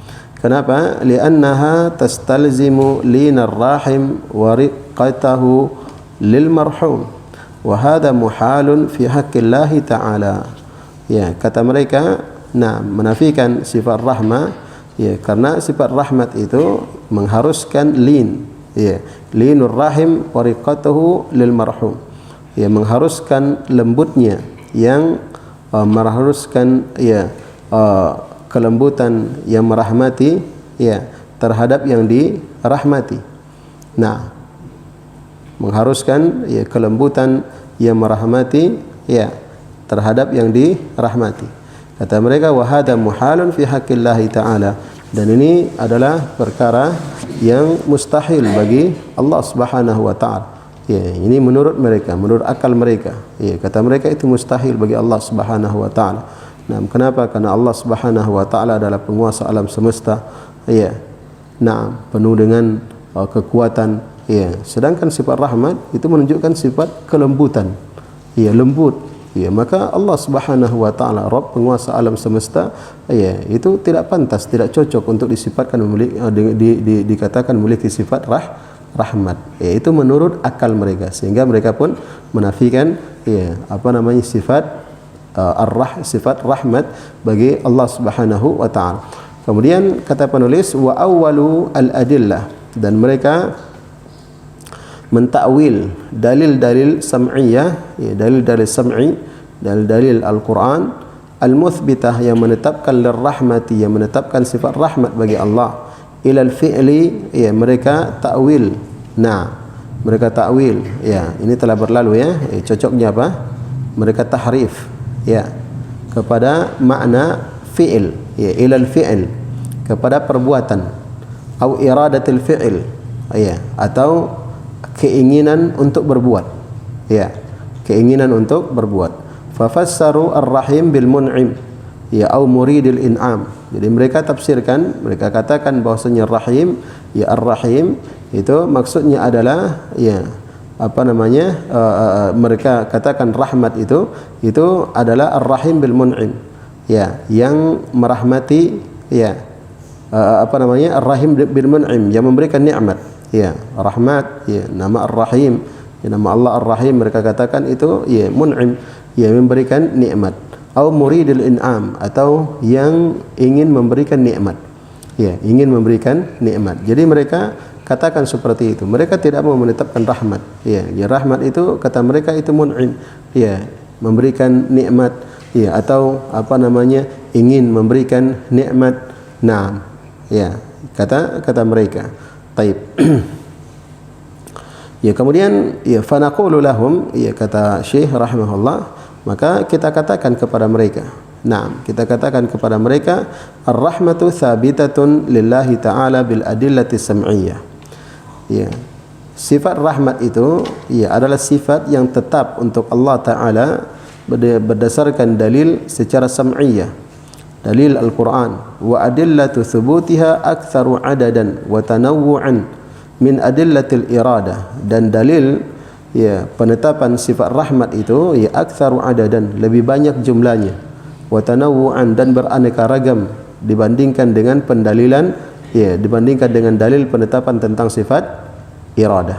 Kenapa? Li'annaha tastalzimu linar rahim wa riqqatahu lil marhum wa hadha muhalun fi haqqillahi ta'ala. Ya, kata mereka menafikan sifat rahmah ya karena sifat rahmat itu mengharuskan lin, ya, linur rahim wa riqqatahu lil marhum. Ya, mengharuskan lembutnya yang mengharuskan ya kelembutan yang merahmati ya terhadap yang dirahmati. Mengharuskan ya kelembutan yang merahmati ya terhadap yang dirahmati. Kata mereka wa hadza muhalun fi haqqillahi ta'ala. Dan ini adalah perkara yang mustahil bagi Allah Subhanahu wa taala. Ya, ini menurut mereka, menurut akal mereka. Ya, kata mereka itu mustahil bagi Allah Subhanahu wa taala. Nah, kenapa? Karena Allah Subhanahu wa taala adalah penguasa alam semesta. Ya. Nah, penuh dengan kekuatan. Ya, sedangkan sifat rahmat itu menunjukkan sifat kelembutan. Ya, lembut. Ya, maka Allah Subhanahu wa taala, Rabb penguasa alam semesta, ya, itu tidak pantas, tidak cocok untuk disifatkan memiliki dikatakan memiliki sifat rahmat. Ya, itu menurut akal mereka, sehingga mereka pun menafikan ya, sifat sifat rahmat bagi Allah Subhanahu wa taala. Kemudian kata penulis wa awwalu al-adillah, dan mereka mentakwil dalil-dalil sam'iyah, ya, dalil-dalil sam'i, dalil-dalil Al-Quran al-muthbitah yang menetapkan lirrahmati, yang menetapkan sifat rahmat bagi Allah, ilal fi'li, ya, mereka takwil. Nah, mereka takwil, ya, ini telah berlalu, ya, cocoknya apa? Mereka tahrif, ya, kepada makna fi'il, ya, ilal fi'il, kepada perbuatan, atau iradatil fi'il, ya, atau keinginan untuk berbuat, ya, keinginan untuk berbuat. Fafassaru ar-rahim bil mun'im, ya, au muridil in'am. Jadi mereka tafsirkan, mereka katakan bahwasanya rahim, ya, ar-rahim itu maksudnya adalah, ya, mereka katakan rahmat itu adalah ar-rahim bil mun'im, ya, yang merahmati, ya, ar-rahim bil mun'im, yang memberikan nikmat. Ya, rahmat, ya, nama ar-rahim, ya, nama Allah ar-rahim, mereka katakan itu, ya, mun'im, ya, memberikan nikmat. Atau muridil in'am, atau yang ingin memberikan nikmat, ya, ingin memberikan nikmat. Jadi mereka katakan seperti itu. Mereka tidak mau menetapkan rahmat, ya, ya, rahmat itu kata mereka itu mun'im, ya, memberikan nikmat, ya, atau ingin memberikan nikmat. Nah, ya, kata mereka. Taib. Ya, kemudian, ya, fanaqulu lahum, ya, kata Syekh rahimahullah, maka kita katakan kepada mereka. Nah, kita katakan kepada mereka, ar-rahmatu thabitatun lillahi ta'ala bil adillati sam'iyah. Ya, sifat rahmat itu, ya, adalah sifat yang tetap untuk Allah Ta'ala berdasarkan dalil secara sam'iyah, dalil Al-Quran. Wa adillatu thubutiha aktsaru adadan wa tanawwu'an min adillatil iradah, dan dalil, ya, penetapan sifat rahmat itu, ya, aktsaru adadan, lebih banyak jumlahnya, wa tanawwu'an, dan beraneka ragam dibandingkan dengan pendalilan, ya, dibandingkan dengan dalil penetapan tentang sifat iradah.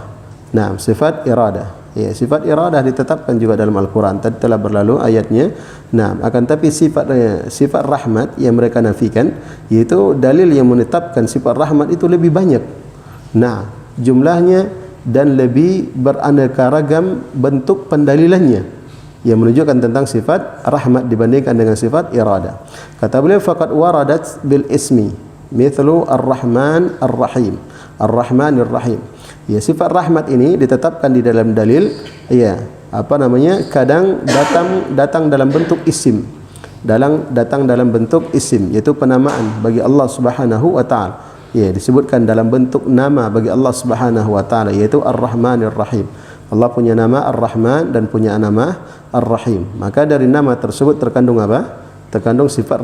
Nah, sifat iradah, ya, sifat iradah ditetapkan juga dalam Al-Quran, tadi telah berlalu ayatnya. Nah, akan tapi sifat rahmat yang mereka nafikan, yaitu dalil yang menetapkan sifat rahmat itu lebih banyak, nah, jumlahnya, dan lebih beraneka ragam bentuk pendalilannya yang menunjukkan tentang sifat rahmat dibandingkan dengan sifat iradah. Kata beliau, faqad waradat bil ismi mithlu ar-rahman ar-rahim, ar-rahmanir rahim. Ya, sifat rahmat ini ditetapkan di dalam dalil, ya, kadang datang dalam bentuk isim, datang dalam bentuk isim, yaitu penamaan bagi Allah Subhanahu wa taala. Ya, disebutkan dalam bentuk nama bagi Allah Subhanahu wa taala, yaitu Ar-Rahmanir Rahim. Allah punya nama Ar-Rahman dan punya nama Ar-Rahim. Maka dari nama tersebut terkandung apa? Terkandung sifat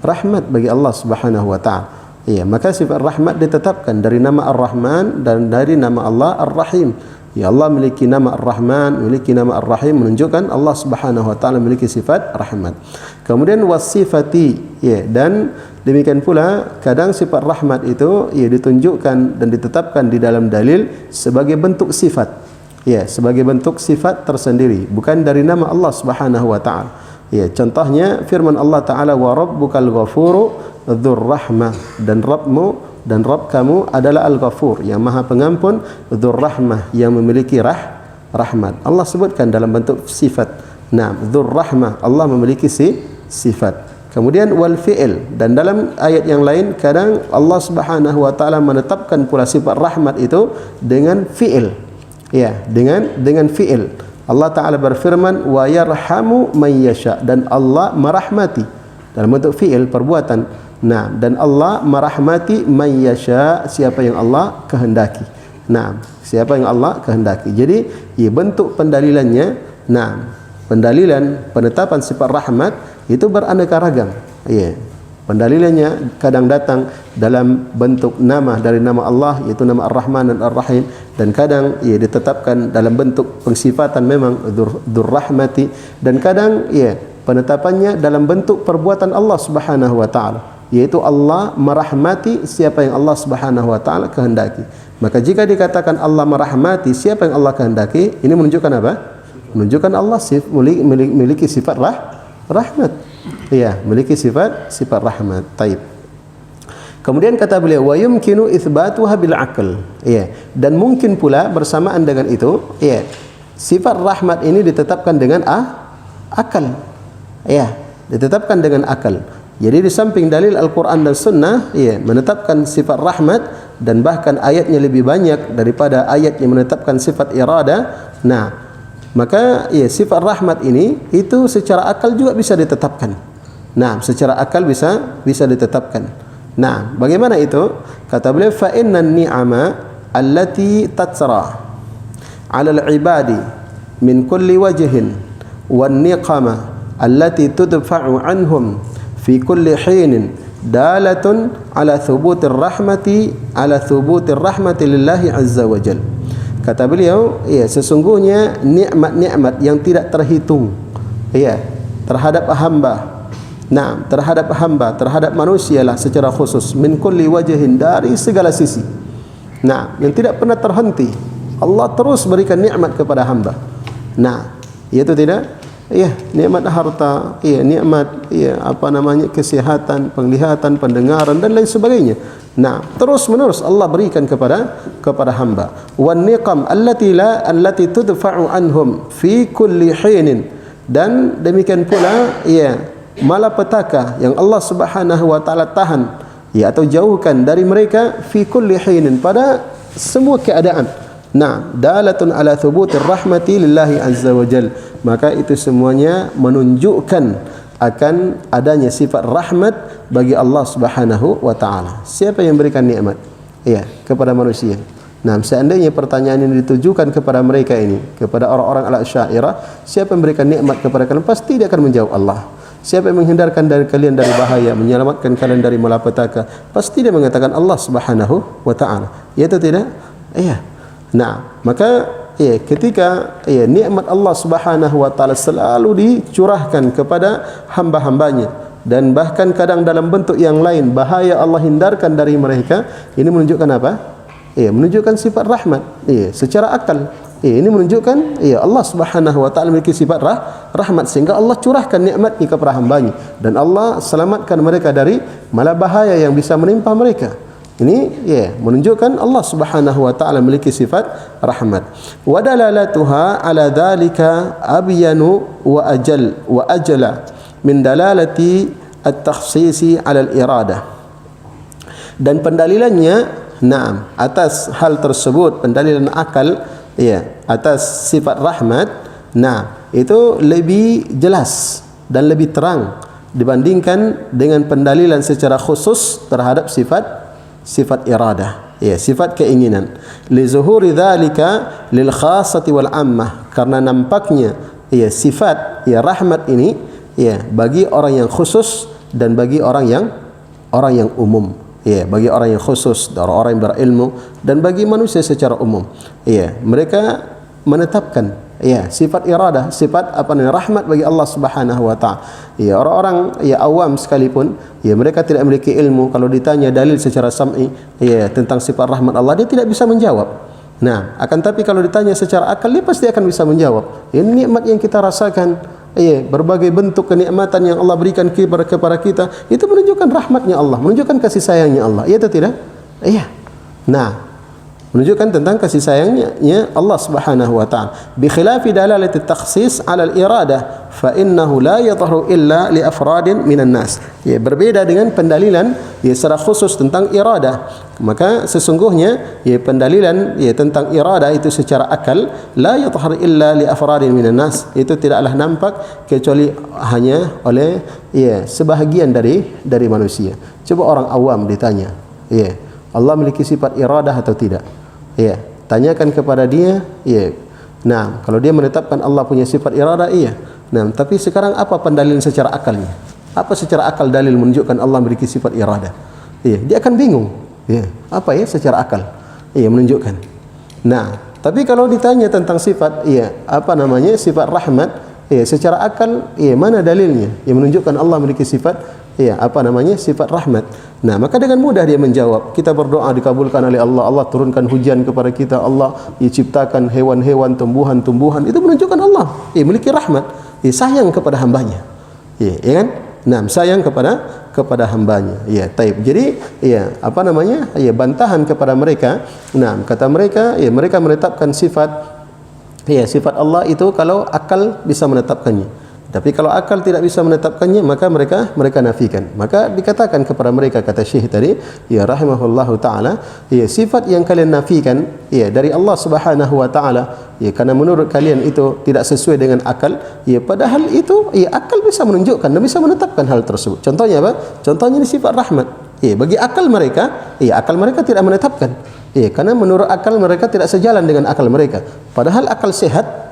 rahmat bagi Allah Subhanahu wa taala. Ya, maka sifat rahmat ditetapkan dari nama Ar-Rahman dan dari nama Allah Ar-Rahim. Ya, Allah memiliki nama Ar-Rahman, memiliki nama Ar-Rahim, menunjukkan Allah Subhanahu wa taala memiliki sifat rahmat. Kemudian wasifati, ya, dan demikian pula kadang sifat rahmat itu, ya, ditunjukkan dan ditetapkan di dalam dalil sebagai bentuk sifat. Ya, sebagai bentuk sifat tersendiri, bukan dari nama Allah Subhanahu wa taala. Ya, contohnya firman Allah taala, wa rabbukal ghafuru dzur rahmah, dan Rabbmu dan Rabb kamu adalah Al-Ghafur, yang Maha Pengampun, dzur rahmah, yang memiliki rahmat. Allah sebutkan dalam bentuk sifat. Nah, dzur rahmah, Allah memiliki sifat. Kemudian wal fi'il, dan dalam ayat yang lain kadang Allah Subhanahu wa taala menetapkan pula sifat rahmat itu dengan fi'il. Ya, dengan fi'il. Allah taala berfirman, wa yarhamu man yasha, dan Allah merahmati, dalam bentuk fi'il, perbuatan. Nah, dan Allah merahmati man yasha, siapa yang Allah kehendaki. Nah, siapa yang Allah kehendaki. Jadi, ya, bentuk pendalilannya, nah, pendalilan penetapan sifat rahmat itu beraneka ragam. Ya. Pendalilannya kadang datang dalam bentuk nama dari nama Allah, yaitu nama Ar-Rahman dan Ar-Rahim, dan kadang ia ditetapkan dalam bentuk pensifatan memang Dzur-Rahmati, dan kadang ia penetapannya dalam bentuk perbuatan Allah Subhanahu wa taala, yaitu Allah merahmati siapa yang Allah Subhanahu wa taala kehendaki. Maka jika dikatakan Allah merahmati siapa yang Allah kehendaki, ini menunjukkan apa? Menunjukkan Allah memiliki sifat rahmat. Ya, memiliki sifat rahmat. Taib. Kemudian kata beliau, wa yumkinu itsbatuha bil aql. Ya, dan mungkin pula bersamaan dengan itu, ya, sifat rahmat ini ditetapkan dengan akal. Ya, ditetapkan dengan akal. Jadi di samping dalil Al-Qur'an dan Sunnah, ya, menetapkan sifat rahmat, dan bahkan ayatnya lebih banyak daripada ayat yang menetapkan sifat irada. Nah, maka ya, sifat rahmat ini itu secara akal juga bisa ditetapkan. Nah, secara akal bisa ditetapkan. Nah, bagaimana itu? Kata beliau, fa innan ni'ama allati tatsara 'ala al-'ibadi min kulli wajhin wan niqama allati tudfa'u 'anhum fi kulli hinin dalatun 'ala thubutir rahmati lillahi 'azza wa jalla. Kata beliau, ya, sesungguhnya nikmat-nikmat yang tidak terhitung, ya, terhadap hamba. Nah, terhadap manusia lah secara khusus, min kulli wajhin, dari segala sisi. Nah, yang tidak pernah terhenti. Allah terus berikan nikmat kepada hamba. Nah, itu tidak, ya, nikmat harta, ya, nikmat, ya, kesehatan, penglihatan, pendengaran dan lain sebagainya. Nah, terus menerus Allah berikan kepada hamba. Wan niqam allati tudfa'u anhum fi kulli hinin, dan demikian pula, ya, malapetaka yang Allah Subhanahu wa taala tahan, ya, atau jauhkan dari mereka fi kulli hinin, pada semua keadaan. Nah, dalatun ala thubutir rahmati lillahi azza wa jalla. Maka itu semuanya menunjukkan akan adanya sifat rahmat bagi Allah Subhanahu wa taala. Siapa yang berikan nikmat? Ya, kepada manusia. Nah, seandainya pertanyaan ini ditujukan kepada mereka ini, kepada orang-orang al-Asy'ariyah, siapa yang berikan nikmat kepada kalian? Pasti dia akan menjawab Allah. Siapa yang menghindarkan dari kalian dari bahaya, menyelamatkan kalian dari malapetaka? Pasti dia mengatakan Allah Subhanahu wa taala. Ya atau tidak? Iya. Nah, maka, ya, ketika, ya, nikmat Allah Subhanahu wa taala selalu dicurahkan kepada hamba-hambanya, dan bahkan kadang dalam bentuk yang lain bahaya Allah hindarkan dari mereka, ini menunjukkan apa? Ya, menunjukkan sifat rahmat. Ya, secara akal. Ya, ini menunjukkan, ya, Allah Subhanahu wa taala memiliki sifat rahmat, sehingga Allah curahkan nikmat kepada hambanya, dan Allah selamatkan mereka dari mala bahaya yang bisa menimpa mereka. Ini, ya, menunjukkan Allah Subhanahu wa taala memiliki sifat rahmat. Wa dalalatuha ala dzalika abyanu wa ajala min dalalati at-takhsisi ala al-iradah. Dan pendalilannya, nah, atas hal tersebut, pendalilan akal, ya, atas sifat rahmat, nah, itu lebih jelas dan lebih terang dibandingkan dengan pendalilan secara khusus terhadap sifat iradah, ya, sifat keinginan. Li zuhuri dzalika lil khassati wal ammah, karena nampaknya, ya, sifat, ya, rahmat ini, ya, bagi orang yang khusus dan bagi orang yang umum, ya, bagi orang yang khusus, orang yang berilmu, dan bagi manusia secara umum. Ya, mereka menetapkan, ya, sifat iradah, sifat rahmat bagi Allah Subhanahu wa taala. Ya, orang-orang, ya, awam sekalipun, ya, mereka tidak memiliki ilmu, kalau ditanya dalil secara sam'i, ya, tentang sifat rahmat Allah, dia tidak bisa menjawab. Nah, akan tapi kalau ditanya secara akal, dia pasti akan bisa menjawab. Ini nikmat yang kita rasakan, ya, berbagai bentuk kenikmatan yang Allah berikan kepada kita, itu menunjukkan rahmatnya Allah, menunjukkan kasih sayangnya Allah. Iya atau tidak? Iya. Nah, menunjukkan tentang kasih sayangnya Allah Subhanahu wa taala. Bi khilafi dalalati takhsis 'ala al-iradah, fa innahu la yadhharu illa li afradin minan nas. Ya, berbeda dengan pendalilan ya secara khusus tentang iradah. Maka sesungguhnya ya pendalilan ya tentang iradah itu secara akal la yadhhar illa li afradin minan nas. Itu tidaklah nampak kecuali hanya oleh ya sebahagian dari manusia. Coba orang awam ditanya, ya, Allah memiliki sifat iradah atau tidak? Ya, tanyakan kepada dia, ya. Nah, kalau dia menetapkan Allah punya sifat iradah, iya. Nah, tapi sekarang apa pendalilan secara akalnya? Apa secara akal dalil menunjukkan Allah memiliki sifat iradah? Iya, dia akan bingung. Ya, apa ya secara akal? Iya, menunjukkan. Nah, tapi kalau ditanya tentang sifat, iya, apa namanya? Sifat rahmat, iya, secara akal, iya, mana dalilnya yang menunjukkan Allah memiliki sifat, iya, apa namanya? Sifat rahmat. Nah, maka dengan mudah dia menjawab. Kita berdoa dikabulkan oleh Allah. Allah turunkan hujan kepada kita. Allah ciptakan hewan-hewan, tumbuhan-tumbuhan. Itu menunjukkan Allah memiliki rahmat. Sayang kepada hambanya. Ya kan? Nah, sayang kepada hambanya. Ya, taib. Jadi, ya, apa namanya? Ya, bantahan kepada mereka. Nah, kata mereka, ya, mereka menetapkan sifat, ya, sifat Allah itu kalau akal bisa menetapkannya. Tapi kalau akal tidak bisa menetapkannya, maka mereka nafikan. Maka dikatakan kepada mereka, kata Syekh tadi, ya rahimahullahu taala, ya sifat yang kalian nafikan ya dari Allah Subhanahu wa taala, ya karena menurut kalian itu tidak sesuai dengan akal, ya padahal itu ya akal bisa menunjukkan dan bisa menetapkan hal tersebut. Contohnya apa? Contohnya ini sifat rahmat. Ya, bagi akal mereka, ya akal mereka tidak menetapkan. Ya, karena menurut akal mereka tidak sejalan dengan akal mereka. Padahal akal sehat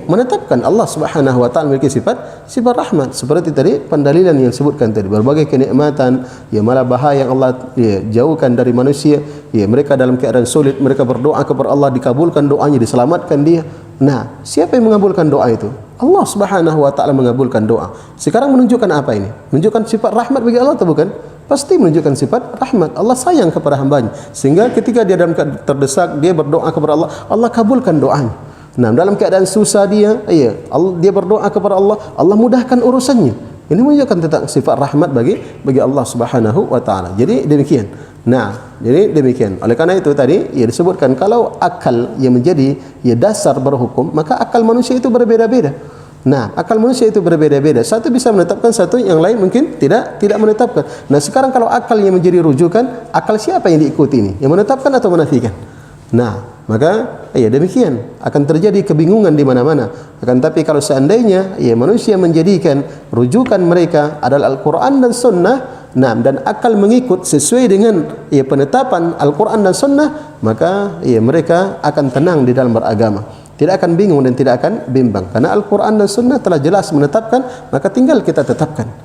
menetapkan Allah Subhanahu wa taala memiliki sifat rahmat. Seperti tadi pendalilan yang disebutkan tadi, berbagai kenikmatan, ya malah bahaya yang Allah jauhkan dari manusia. Ya, mereka dalam keadaan sulit, mereka berdoa kepada Allah, dikabulkan doanya, diselamatkan dia. Nah, siapa yang mengabulkan doa itu? Allah Subhanahu wa taala mengabulkan doa. Sekarang menunjukkan apa ini? Menunjukkan sifat rahmat bagi Allah atau bukan? Pasti menunjukkan sifat rahmat. Allah sayang kepada hambanya. Sehingga ketika dia dalam keadaan terdesak, dia berdoa kepada Allah, Allah kabulkan doanya. Nah, dalam keadaan susah dia berdoa kepada Allah, Allah mudahkan urusannya. Ini menunjukkan tentang sifat rahmat bagi Allah Subhanahu wa taala. Jadi demikian. Nah, jadi demikian. Oleh karena itu tadi disebutkan kalau akal yang menjadi dasar berhukum, maka akal manusia itu berbeda-beda. Nah, akal manusia itu berbeda-beda. Satu bisa menetapkan, satu yang lain mungkin tidak menetapkan. Nah, sekarang kalau akal yang menjadi rujukan, akal siapa yang diikuti ini? Yang menetapkan atau menafikan? Nah, maka demikian akan terjadi kebingungan di mana-mana. Akan tapi kalau seandainya manusia menjadikan rujukan mereka adalah Al-Quran dan Sunnah, nah, dan akal mengikut sesuai dengan penetapan Al-Quran dan Sunnah, maka mereka akan tenang di dalam beragama, tidak akan bingung dan tidak akan bimbang, karena Al-Quran dan Sunnah telah jelas menetapkan, maka tinggal kita tetapkan.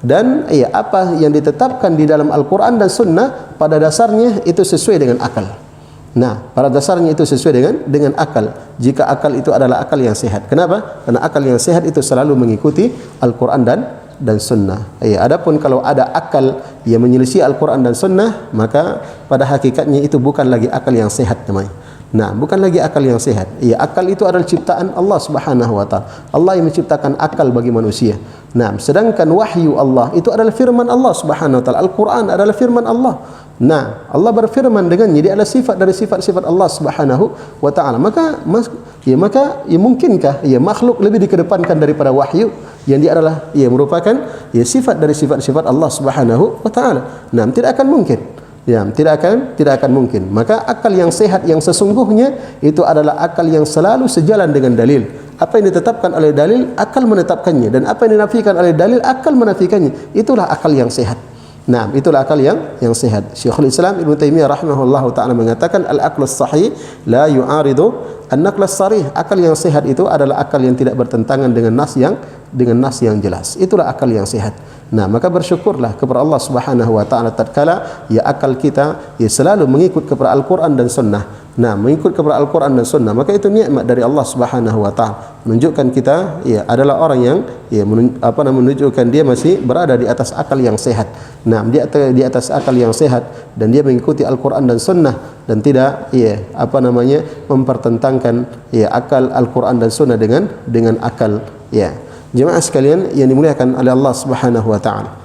Dan apa yang ditetapkan di dalam Al-Quran dan Sunnah pada dasarnya itu sesuai dengan akal. Nah, pada dasarnya itu sesuai dengan akal. Jika akal itu adalah akal yang sehat. Kenapa? Karena akal yang sehat itu selalu mengikuti Al-Quran dan Sunnah. Adapun kalau ada akal yang menyelisih Al-Quran dan Sunnah, maka pada hakikatnya itu bukan lagi akal yang sehat namanya. Nah, bukan lagi akal yang sehat. Akal itu adalah ciptaan Allah Subhanahu wa taala. Allah yang menciptakan akal bagi manusia. Nah, sedangkan wahyu Allah itu adalah firman Allah Subhanahu wa taala. Al-Quran adalah firman Allah. Nah, Allah berfirman dengannya, dia adalah sifat dari sifat-sifat Allah Subhanahu wa taala. Maka mungkinkah makhluk lebih dikedepankan daripada wahyu yang dia adalah merupakan sifat dari sifat-sifat Allah Subhanahu wa taala? Nah, tidak akan mungkin. Tidak akan mungkin. Maka akal yang sehat yang sesungguhnya itu adalah akal yang selalu sejalan dengan dalil. Apa yang ditetapkan oleh dalil, akal menetapkannya, dan apa yang dinafikan oleh dalil, akal menafikannya. Itulah akal yang sehat. Nah, itulah akal yang sehat. Syekhul Islam Ibnu Taimiyah rahimahullahu taala mengatakan al-aqlus sahih la yu'aridu an-naqlus sarih. Akal yang sehat itu adalah akal yang tidak bertentangan dengan nas yang jelas. Itulah akal yang sehat. Nah, maka bersyukurlah kepada Allah Subhanahu wa taala tatkala akal kita selalu mengikut kepada Al-Quran dan Sunnah. Nah, mengikut kepada Al-Quran dan Sunnah, maka itu nikmat dari Allah Subhanahu wa taala. Menunjukkan kita adalah orang yang menunjukkan dia masih berada di atas akal yang sehat. Nah, dia di atas akal yang sehat dan dia mengikuti Al-Quran dan Sunnah dan tidak mempertentangkan akal Al-Quran dan Sunnah dengan akal Jemaah sekalian yang dimuliakan oleh Allah Subhanahu wa taala.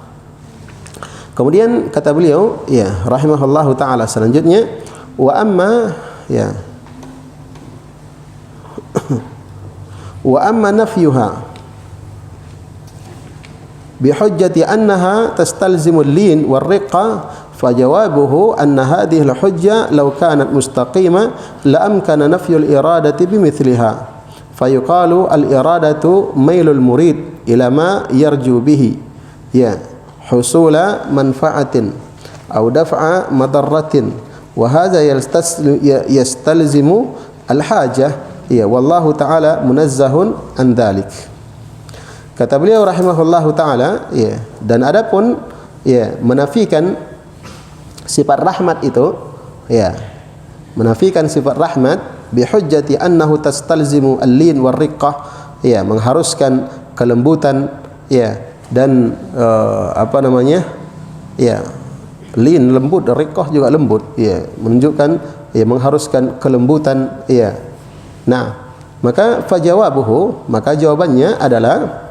Kemudian kata beliau rahimahullahu taala selanjutnya, wa Wa amma nafyuha bihujjati annaha tastalzimu al-lin war-riqqa fajawabuhu anna hadhihi al-hujja law kanat mustaqima la amkana nafyu al-iradati bimithliha fayuqalu al-iradatu mailul murid ila ma yarju bihi ya husula manfa'atin aw daf'a madarratin wa hadha yastalzimu al-hajah ya wallahu ta'ala munazzahun an dhalik. Kata beliau rahimahullahu ta'ala ya, dan adapun ya menafikan sifat rahmat itu ya, menafikan sifat rahmat bihujjati annahu tastalzimu al-lin war-riqqah ya, mengharuskan kelembutan ya dan apa namanya ya, lin lembut, riqqah juga lembut ya, menunjukkan ya mengharuskan kelembutan ya. Nah, maka fajawabuhu, maka jawabannya adalah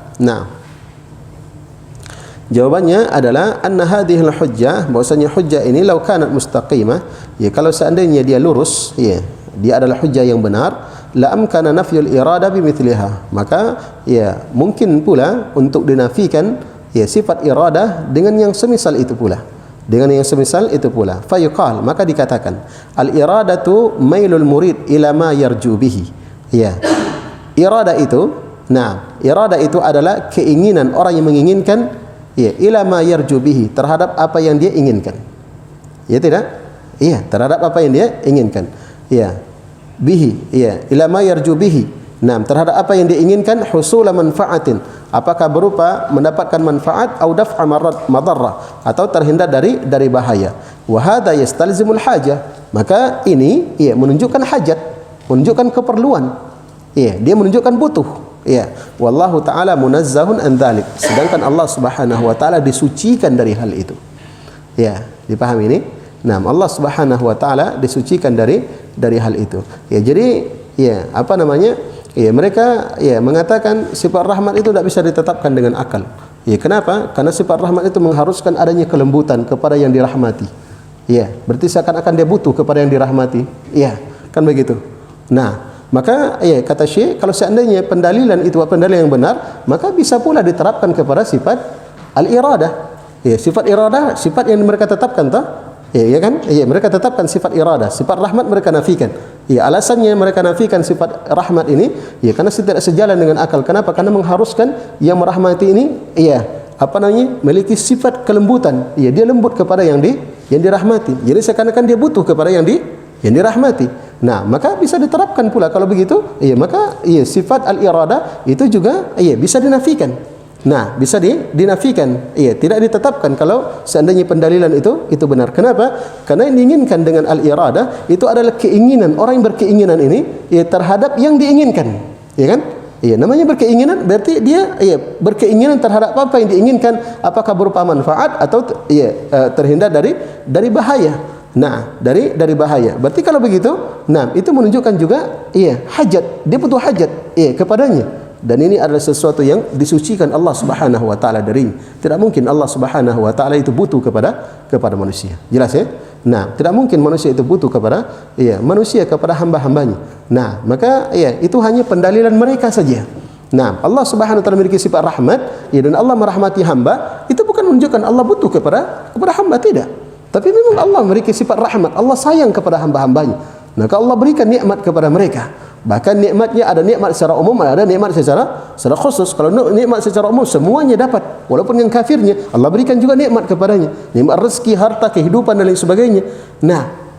jawabannya adalah anna hadhihi al-hujjah, bahwasanya hujjah ini law kanat mustaqimah ya, kalau seandainya dia lurus ya, dia adalah hujjah yang benar, la amkana nafyul irada bimithliha, maka ya mungkin pula untuk dinafikan ya sifat iradah dengan yang semisal itu pula, dengan yang semisal itu pula. Fayuqal, maka dikatakan al-iradatu mailul murid ila ma yarju bihi ya, irada itu irada itu adalah keinginan orang yang menginginkan ya ila ma yarju bihi, terhadap apa yang dia inginkan. Ya tidak? Iya, terhadap apa yang dia inginkan. Ya. Bihi, ya, ila ma yarju bihi. Terhadap apa yang dia inginkan, husula manfaatin. Apakah berupa mendapatkan manfaat atau daf'a madarrah, atau terhindar dari bahaya. Wa hadha yastalzimul hajah. Maka ini ya menunjukkan hajat, menunjukkan keperluan. Ya, dia menunjukkan butuh. Ya, wallahu ta'ala munazzahun an dzalik. Sedangkan Allah Subhanahu wa taala disucikan dari hal itu. Ya, dipahami ini? Allah Subhanahu wa taala disucikan dari hal itu. Ya, jadi ya, apa namanya? Ya, mereka ya mengatakan sifat rahmat itu tidak bisa ditetapkan dengan akal. Ya, kenapa? Karena sifat rahmat itu mengharuskan adanya kelembutan kepada yang dirahmati. Ya, berarti seakan-akan dia butuh kepada yang dirahmati. Ya, kan begitu. Maka ya kata Syekh, kalau seandainya pendalilan itu pendalilan yang benar, maka bisa pula diterapkan kepada sifat al-iradah. Ya, sifat iradah, sifat yang mereka tetapkan toh. Ya kan? Ya, mereka tetapkan sifat iradah, sifat rahmat mereka nafikan. Ya, alasannya mereka nafikan sifat rahmat ini ya karena tidak sejalan dengan akal. Kenapa? Karena mengharuskan yang merahmati ini ya, apa namanya? Memiliki sifat kelembutan. Ya, dia lembut kepada yang dirahmati. Jadi seakan-akan dia butuh kepada yang dirahmati. Maka bisa diterapkan pula kalau begitu, ya maka ya sifat al-iradah itu juga ya bisa dinafikan. Bisa dinafikan, ya tidak ditetapkan kalau seandainya pendalilan itu benar. Kenapa? Karena yang diinginkan dengan al-iradah itu adalah keinginan, orang yang berkeinginan ini ya terhadap yang diinginkan. Ya kan? Ya, namanya berkeinginan berarti dia ya berkeinginan terhadap apa yang diinginkan, apakah berupa manfaat atau ya terhindar dari bahaya. Dari bahaya. Berarti kalau begitu, itu menunjukkan juga iya hajat, dia butuh hajat kepadanya. Dan ini adalah sesuatu yang disucikan Allah Subhanahu wa taala dari. Tidak mungkin Allah Subhanahu wa taala itu butuh kepada manusia. Jelas ya? Tidak mungkin manusia itu butuh kepada manusia kepada hamba-hambanya. Maka itu hanya pendalilan mereka saja. Allah Subhanahu wa taala memiliki sifat rahmat, dan Allah merahmati hamba, itu bukan menunjukkan Allah butuh kepada hamba, tidak. Tapi memang Allah memiliki sifat rahmat, Allah sayang kepada hamba-hambanya. Maka Allah berikan nikmat kepada mereka. Bahkan nikmatnya ada nikmat secara umum, ada nikmat secara khusus. Kalau nikmat secara umum semuanya dapat, walaupun yang kafirnya Allah berikan juga nikmat kepadanya, nikmat rezeki, harta, kehidupan dan lain sebagainya.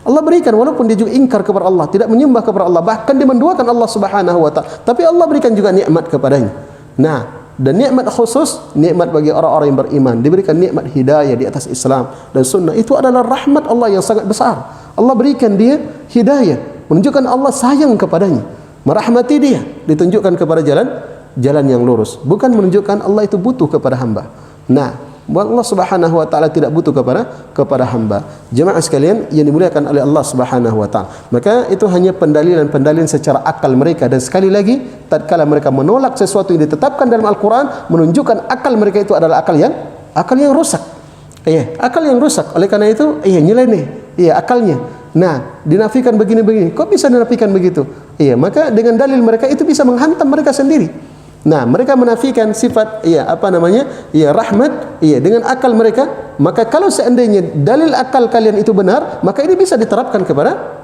Allah berikan walaupun dia juga ingkar kepada Allah, tidak menyembah kepada Allah, bahkan dia menduakan Allah Subhanahu wa taala, tapi Allah berikan juga nikmat kepadanya. Dan nikmat khusus, nikmat bagi orang-orang yang beriman, diberikan nikmat hidayah di atas Islam dan sunnah. Itu adalah rahmat Allah yang sangat besar. Allah berikan dia hidayah, menunjukkan Allah sayang kepadanya, merahmati dia, ditunjukkan kepada jalan yang lurus, bukan menunjukkan Allah itu butuh kepada hamba. Allah Subhanahu wa taala tidak butuh kepada hamba. Jemaah sekalian yang dimuliakan oleh Allah Subhanahu wa taala. Maka itu hanya pendalilan secara akal mereka, dan sekali lagi tatkala mereka menolak sesuatu yang ditetapkan dalam Al-Qur'an, menunjukkan akal mereka itu adalah akal yang rusak. Akal yang rusak. Oleh karena itu nyeleneh akalnya. dinafikan begini-begini. Kok bisa dinafikan begitu? Iya, maka dengan dalil mereka itu bisa menghantam mereka sendiri. Nah, mereka menafikan sifat rahmat dengan akal mereka. Maka kalau seandainya dalil akal kalian itu benar, maka ini bisa diterapkan kepada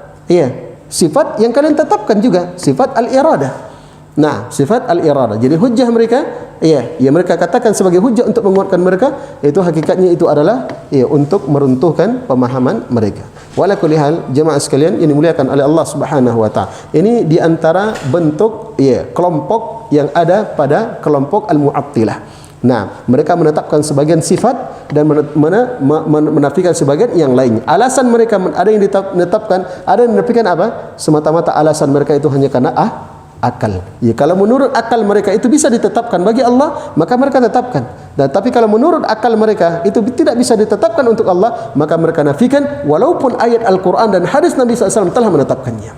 sifat yang kalian tetapkan juga, sifat al-iradah. Nah, sifat al-iradah. Jadi hujjah mereka, mereka katakan sebagai hujjah untuk menguatkan mereka, itu hakikatnya itu adalah untuk meruntuhkan pemahaman mereka. Wala kulli hal, jemaah sekalian yang dimuliakan oleh Allah Subhanahu wa taala. Ini di antara bentuk kelompok yang ada pada kelompok al-Mu'attilah. Nah, mereka menetapkan sebagian sifat dan menafikan sebagian yang lainnya. Alasan mereka ada yang ditetapkan, ada yang menafikan apa? Semata-mata alasan mereka itu hanya karena akal. Ya, kalau menurut akal mereka itu bisa ditetapkan bagi Allah, maka mereka tetapkan. Dan tapi kalau menurut akal mereka itu tidak bisa ditetapkan untuk Allah, maka mereka nafikan walaupun ayat Al-Qur'an dan hadis Nabi SAW telah menetapkannya.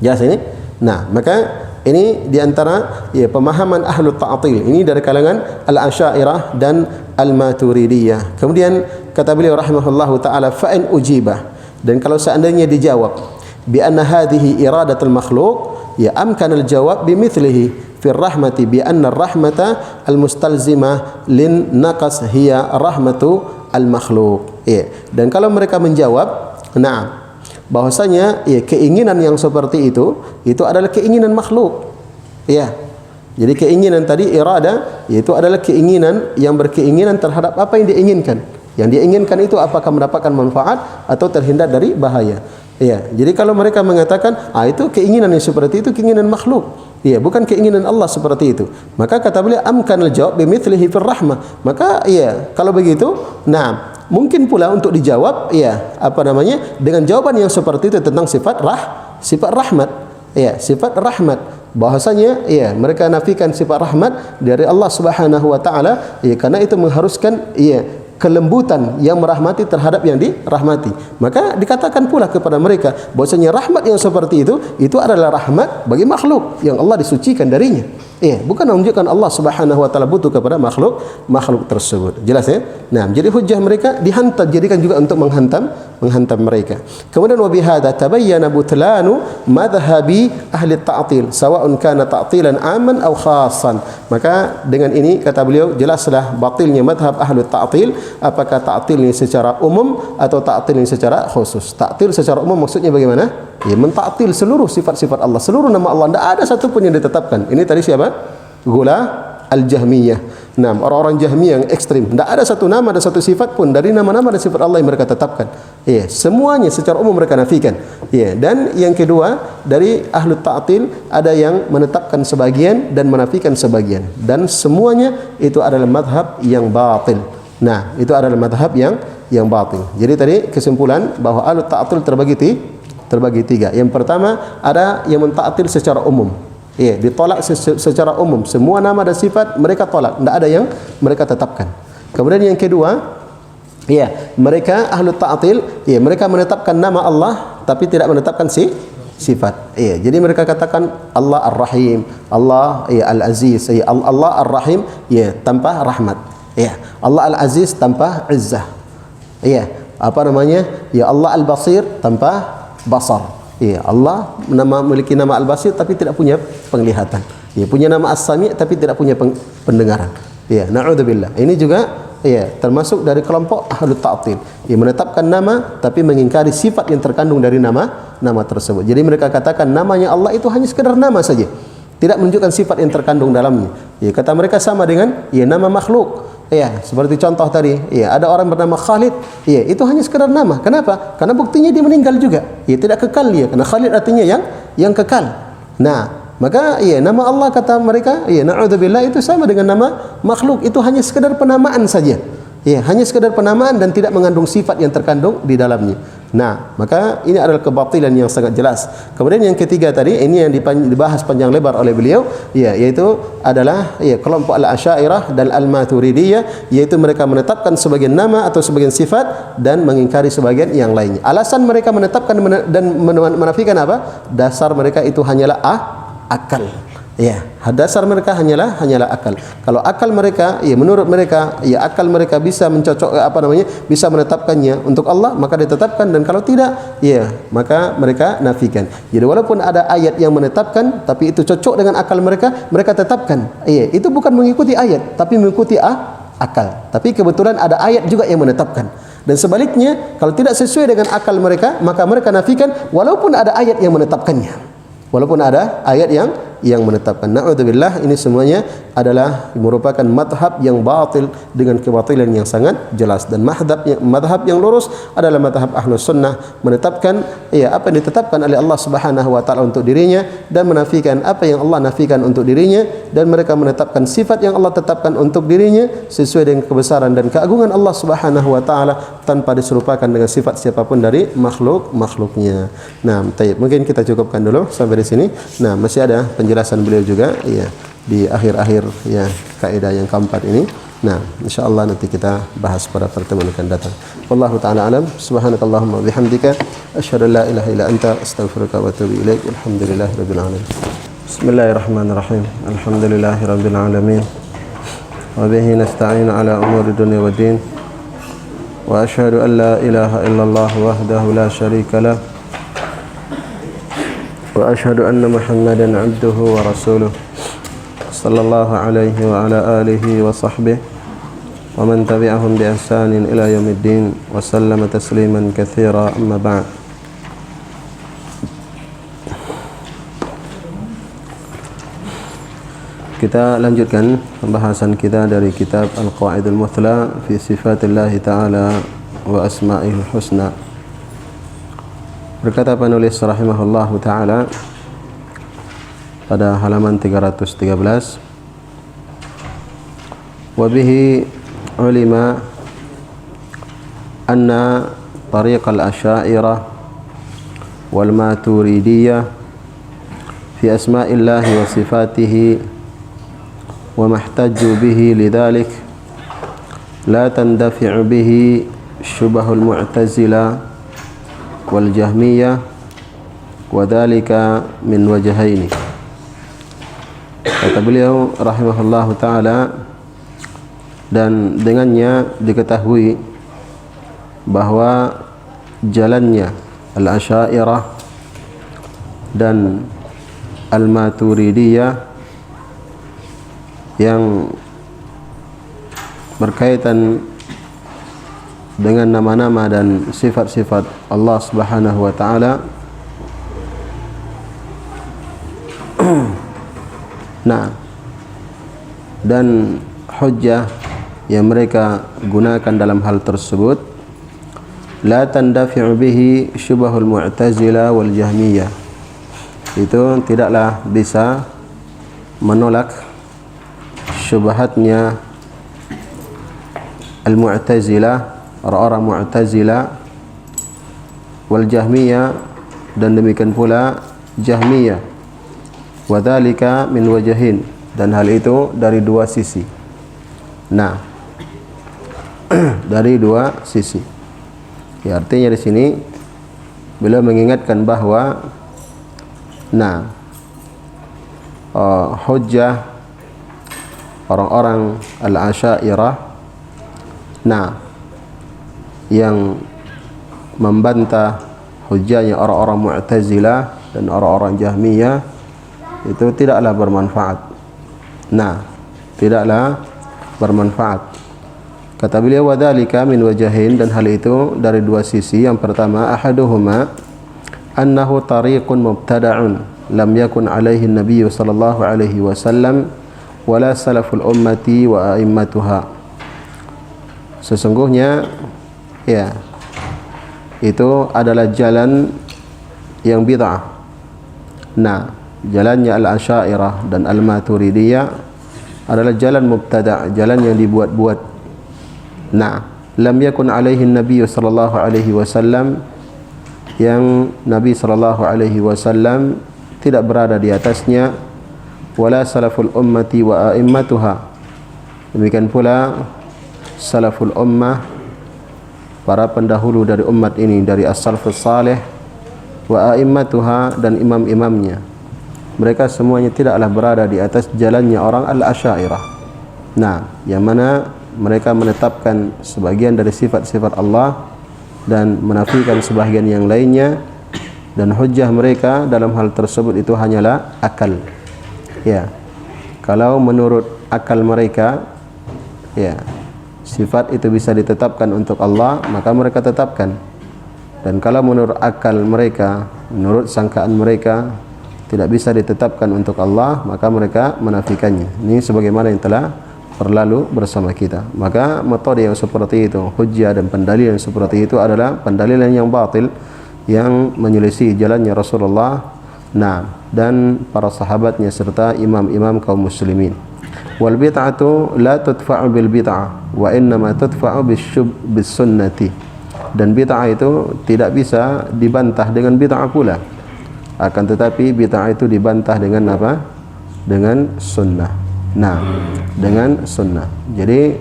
Jelas ini? Nah, maka ini diantara pemahaman Ahlu Ta'atil. Ini dari kalangan Al-Asy'ariyah dan Al-Maturidiyah. Kemudian kata beliau rahimahullahu ta'ala, fa'in ujibah. Dan kalau seandainya dijawab bi anna hadhihi iradatul makhluq, amkan al-jawab bimithlihi fi rahmati bi anna ar-rahmata al-mustalzimah lin naqas hiya rahmatu al-makhluq. Dan kalau mereka menjawab, bahwasanya keinginan yang seperti itu adalah keinginan makhluk. Jadi keinginan tadi irada itu adalah keinginan yang berkeinginan terhadap apa yang diinginkan. Yang diinginkan itu apakah mendapatkan manfaat atau terhindar dari bahaya. Jadi kalau mereka mengatakan itu keinginan yang seperti itu keinginan makhluk, bukan keinginan Allah seperti itu. Maka kata beliau amkanal jawab bimithlihi fir rahmah. Maka kalau begitu, mungkin pula untuk dijawab dengan jawaban yang seperti itu tentang sifat rahmat. Sifat rahmat. Bahwasanya mereka nafikan sifat rahmat dari Allah Subhanahu wa taala karena itu mengharuskan kelembutan yang merahmati terhadap yang dirahmati. Maka dikatakan pula kepada mereka bahwasanya rahmat yang seperti itu adalah rahmat bagi makhluk yang Allah disucikan darinya. Bukan menunjukkan Allah Subhanahu wa taala butuh kepada makhluk tersebut. Jelas ya? Nah, jadi hujjah mereka dihantam, jadikan juga untuk menghantam mereka. Kemudian wa bihadza tabayyana butlanu madhhabi ahli ta'til sawa'un kana ta'tilan 'amman aw khassan. Maka dengan ini kata beliau jelaslah batilnya madhab ahli ta'til, apakah ta'tilnya secara umum atau ta'tilnya secara khusus. Ta'til secara umum maksudnya bagaimana? Mentaktil seluruh sifat-sifat Allah, seluruh nama Allah, tidak ada satu pun yang ditetapkan. Ini tadi siapa? Gula al-Jahmiyah. Orang-orang Jahmiyah yang ekstrim. Tidak ada satu nama dan satu sifat pun dari nama-nama dan sifat Allah yang mereka tetapkan. Semuanya secara umum mereka nafikan. Dan yang kedua, dari ahlu ta'til ada yang menetapkan sebagian dan menafikan sebagian. Dan semuanya itu adalah madhab yang batil. Nah, itu adalah madhab yang batil. Jadi tadi kesimpulan bahwa ahlu ta'til terbagi tiga. Yang pertama ada yang menta'til secara umum. Ditolak secara umum. Semua nama dan sifat mereka tolak. Tidak ada yang mereka tetapkan. Kemudian yang kedua, mereka ahlu ta'til, mereka menetapkan nama Allah tapi tidak menetapkan sifat. Jadi mereka katakan Allah Ar-Rahim, Allah Al-Aziz, Allah Ar-Rahim tanpa rahmat. Allah Al-Aziz tanpa izzah. Allah Al-Basir tanpa basar. Allah memiliki nama Al-Basir tapi tidak punya penglihatan. Punya nama As-Sami' tapi tidak punya pendengaran. Na'udzubillah. Ini juga termasuk dari kelompok ahlu ta'til. Menetapkan nama tapi mengingkari sifat yang terkandung dari nama tersebut. Jadi mereka katakan namanya Allah itu hanya sekedar nama saja, tidak menunjukkan sifat yang terkandung dalamnya. Kata mereka sama dengan nama makhluk. Seperti contoh tadi, ada orang bernama Khalid, itu hanya sekedar nama. Kenapa? Karena buktinya dia meninggal juga. Tidak kekal dia, karena Khalid artinya yang kekal. Nah, maka nama Allah kata mereka, na'udzubillah, itu sama dengan nama makhluk. Itu hanya sekedar penamaan saja. Hanya sekedar penamaan dan tidak mengandung sifat yang terkandung di dalamnya. Nah, maka ini adalah kebatilan yang sangat jelas. Kemudian yang ketiga tadi, ini yang dibahas panjang lebar oleh beliau, yaitu adalah kelompok Al-Asy'ariyah dan Al-Maturidiyah, yaitu mereka menetapkan sebagian nama atau sebagian sifat dan mengingkari sebagian yang lainnya. Alasan mereka menetapkan dan menafikan apa? Dasar mereka itu hanyalah akal. Ya, dasar mereka hanyalah akal. Kalau akal mereka, ya menurut mereka, ya akal mereka bisa mencocok bisa menetapkannya untuk Allah, maka ditetapkan, dan kalau tidak, ya maka mereka nafikan. Jadi walaupun ada ayat yang menetapkan, tapi itu cocok dengan akal mereka, mereka tetapkan. Ya, itu bukan mengikuti ayat, tapi mengikuti akal. Tapi kebetulan ada ayat juga yang menetapkan. Dan sebaliknya, kalau tidak sesuai dengan akal mereka, maka mereka nafikan walaupun ada ayat yang menetapkannya. Walaupun ada ayat yang menetapkan. Na'udzubillah, ini semuanya adalah merupakan madhab yang batil dengan kebatilan yang sangat jelas. Dan madhab yang lurus adalah madhab Ahlus Sunnah, menetapkan apa yang ditetapkan oleh Allah Subhanahu wa taala untuk dirinya, dan menafikan apa yang Allah nafikan untuk dirinya, dan mereka menetapkan sifat yang Allah tetapkan untuk dirinya sesuai dengan kebesaran dan keagungan Allah Subhanahu wa taala, tanpa diserupakan dengan sifat siapapun dari makhluknya. Nah, mungkin kita cukupkan dulu sampai di sini. Nah, masih ada penjelasan beliau juga ya di akhir-akhir ya kaidah yang keempat ini. Nah, insyaallah nanti kita bahas pada pertemuan akan datang. Wallahu taala alam. Subhanakallahumma wa bihamdika asyhadu an la ilaha illa anta astaghfiruka wa atubu ilaik. Alhamdulillahirabbil alamin. Bismillahirrahmanirrahim. Alhamdulillahirabbil alamin. Wa bihi nasta'inu ala umuri dunya waddin. Wa asyhadu an la ilaha illallah wahdahu la syarika lah. وأشهد أن محمدًا عبده ورسوله صلى الله عليه وعلى آله وصحبه ومن تبعهم بإحسان إلى يوم الدين وسلم تسليمًا كثيرا. أما بعد. Kita lanjutkan pembahasan kita dari kitab Al-Qawaidul Muthla fi Sifatillah Ta'ala wa Asma'il Husna. Berkata penulis rahimahullahu ta'ala pada halaman 313, wa bihi ulima anna tariq al-asya'irah wal maturidiyah fi asma'illahi wa sifatihi wa mahtajju bihi lidhalik la tandafi'u bihi syubahul mu'tazila wal jahmiyah wa dhalika min wajhaini. Kata beliau rahimahullahu taala, dan dengannya diketahui bahwa jalannya al-asy'ariyah dan al-maturidiyah yang berkaitan dengan nama-nama dan sifat-sifat Allah Subhanahu wa taala. Nah, dan hujjah yang mereka gunakan dalam hal tersebut, la tandafi'u bihi syubahul mu'tazila wal jahmiyah, itu tidaklah bisa menolak syubhatnya al-mu'tazilah, orang-orang Mu'tazilah, wal Jahmiyah, dan demikian pula Jahmiyah. Wa dzalika min wajhin, dan hal itu dari dua sisi. Nah, dari dua sisi. Ya, artinya di sini beliau mengingatkan bahwa hujjah orang-orang al-asy'ariyah yang membantah hujjahnya orang-orang Mu'tazilah dan orang-orang Jahmiyah itu tidaklah bermanfaat. Tidaklah bermanfaat. Kata beliau, wa dzalika min wajhain, dan hal itu dari dua sisi. Yang pertama, ahaduhuma annahu tariqun mubtada'un lam yakun alaihi an-nabiy sallallahu alaihi wasallam wala salaful ummati wa a'immatuha. Sesungguhnya itu adalah jalan yang bid'ah. Jalannya al-asy'ariyah dan al-maturidiyah adalah jalan mubtada', jalan yang dibuat-buat. Lam yakun alaihi nabiy sallallahu alaihi wasallam, yang Nabi sallallahu alaihi wasallam tidak berada di atasnya, wala salaful ummati wa a'immatuha, demikian pula salaful ummah, para pendahulu dari umat ini, dari as-salafus salih, wa a'immatuha, dan imam-imamnya. mereka semuanya tidaklah berada di atas jalannya orang al-Asy'ariyah. Nah, yang mana mereka menetapkan sebagian dari sifat-sifat Allah dan menafikan sebahagian yang lainnya, dan hujjah mereka dalam hal tersebut itu hanyalah akal. Ya. Kalau menurut akal mereka, ya, sifat itu bisa ditetapkan untuk Allah, maka mereka tetapkan. Dan kalau menurut akal mereka, menurut sangkaan mereka tidak bisa ditetapkan untuk Allah, maka mereka menafikannya. Ini sebagaimana yang telah berlalu bersama kita. Maka metode yang seperti itu, hujjah dan pendalilan seperti itu adalah pendalilan yang batil, yang menyelisih jalannya Rasulullah dan para sahabatnya serta imam-imam kaum muslimin. Wal bid'atu la tudfa'u bil bid'ah wa innama tudfa'u bis sunnati. Dan bid'ah itu tidak bisa dibantah dengan bid'ah pula. Akan tetapi bid'ah itu dibantah dengan apa? Dengan sunnah. Nah, dengan sunnah. Jadi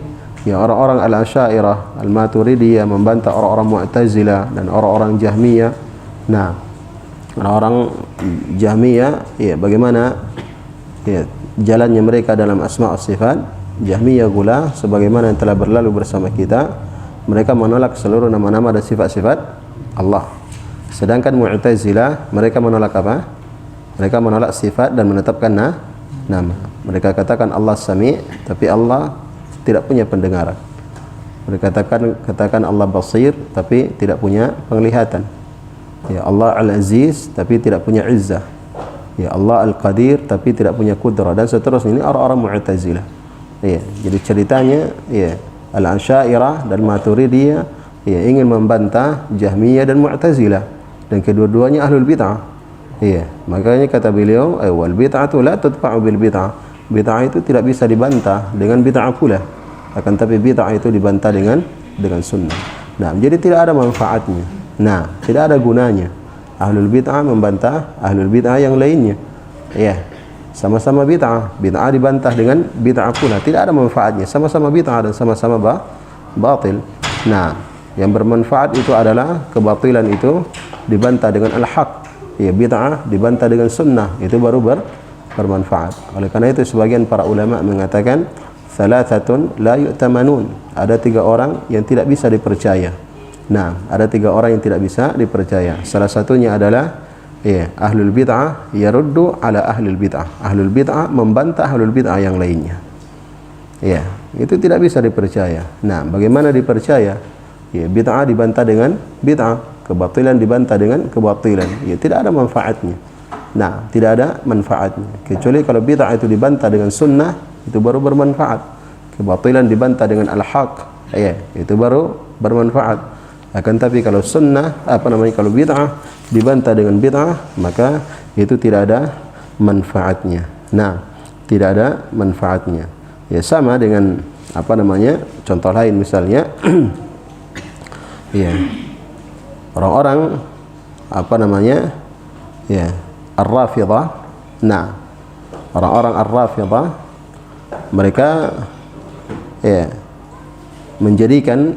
ya, orang-orang al-Asy'ariyah, al-Maturidiyah membantah orang-orang Mu'tazilah dan orang-orang Jahmiyah. Nah, orang-orang Jahmiyah, ya, bagaimana ya jalannya mereka dalam asma' wa sifat? Jahmiyah pula sebagaimana yang telah berlalu bersama kita, mereka menolak seluruh nama-nama dan sifat-sifat Allah. Sedangkan Mu'tazilah, mereka menolak apa? Mereka menolak sifat dan menetapkan nama. Mereka katakan Allah Sami', tapi Allah tidak punya pendengaran. Mereka katakan Allah Basir, tapi tidak punya penglihatan. Ya, Allah Al-Aziz, tapi tidak punya izzah. Ya, Allah Al-Qadir, tapi tidak punya kudrah, dan seterusnya. Ini orang-orang Mu'tazilah. Ya, jadi ceritanya, ya, Al-Asy'ariyah dan Maturidiyah, ya, ingin membantah Jahmiyah dan Mu'tazilah, dan kedua-duanya ahlul bid'ah. Iya, makanya kata beliau, wal bid'atu la tudfa'u bil bid'ah. Bid'ah itu tidak bisa dibantah dengan bid'ah pula. Akan tapi bid'ah itu dibantah dengan sunnah. Nah, jadi tidak ada manfaatnya. Nah, tidak ada gunanya ahlul bid'ah membantah ahlul bid'ah yang lainnya. Iya. Sama-sama bid'ah, bid'ah dibantah dengan bid'ah pula, tidak ada manfaatnya. Sama-sama bid'ah dan sama-sama batil. Nah, yang bermanfaat itu adalah kebatilan itu dibantah dengan al-haq. Ya, bid'ah dibantah dengan sunnah, itu baru bermanfaat. Oleh karena itu sebagian para ulama mengatakan thalathatun la yu'tamanun. Ada 3 orang yang tidak bisa dipercaya. Nah, ada 3 orang yang tidak bisa dipercaya. Salah satunya adalah ya, ahlul bid'ah yaruddu ala ahlul bid'ah. Ahlul bid'ah membantah ahlul bid'ah yang lainnya. Ya, itu tidak bisa dipercaya. Nah, bagaimana dipercaya? Ya, bid'ah dibantah dengan bid'ah, kebatilan dibantah dengan kebatilan. Ya, tidak ada manfaatnya. Nah, tidak ada manfaatnya. Kecuali kalau bid'ah itu dibantah dengan sunnah, itu baru bermanfaat. Kebatilan dibantah dengan al-haq, ya, itu baru bermanfaat. Akan tapi kalau sunnah, kalau bid'ah dibantah dengan bid'ah, maka itu tidak ada manfaatnya. Nah, tidak ada manfaatnya. Ya, sama dengan contoh lain misalnya ya, orang-orang ya, Ar-Rafidhah. Nah, orang-orang Ar-Rafidhah mereka ya menjadikan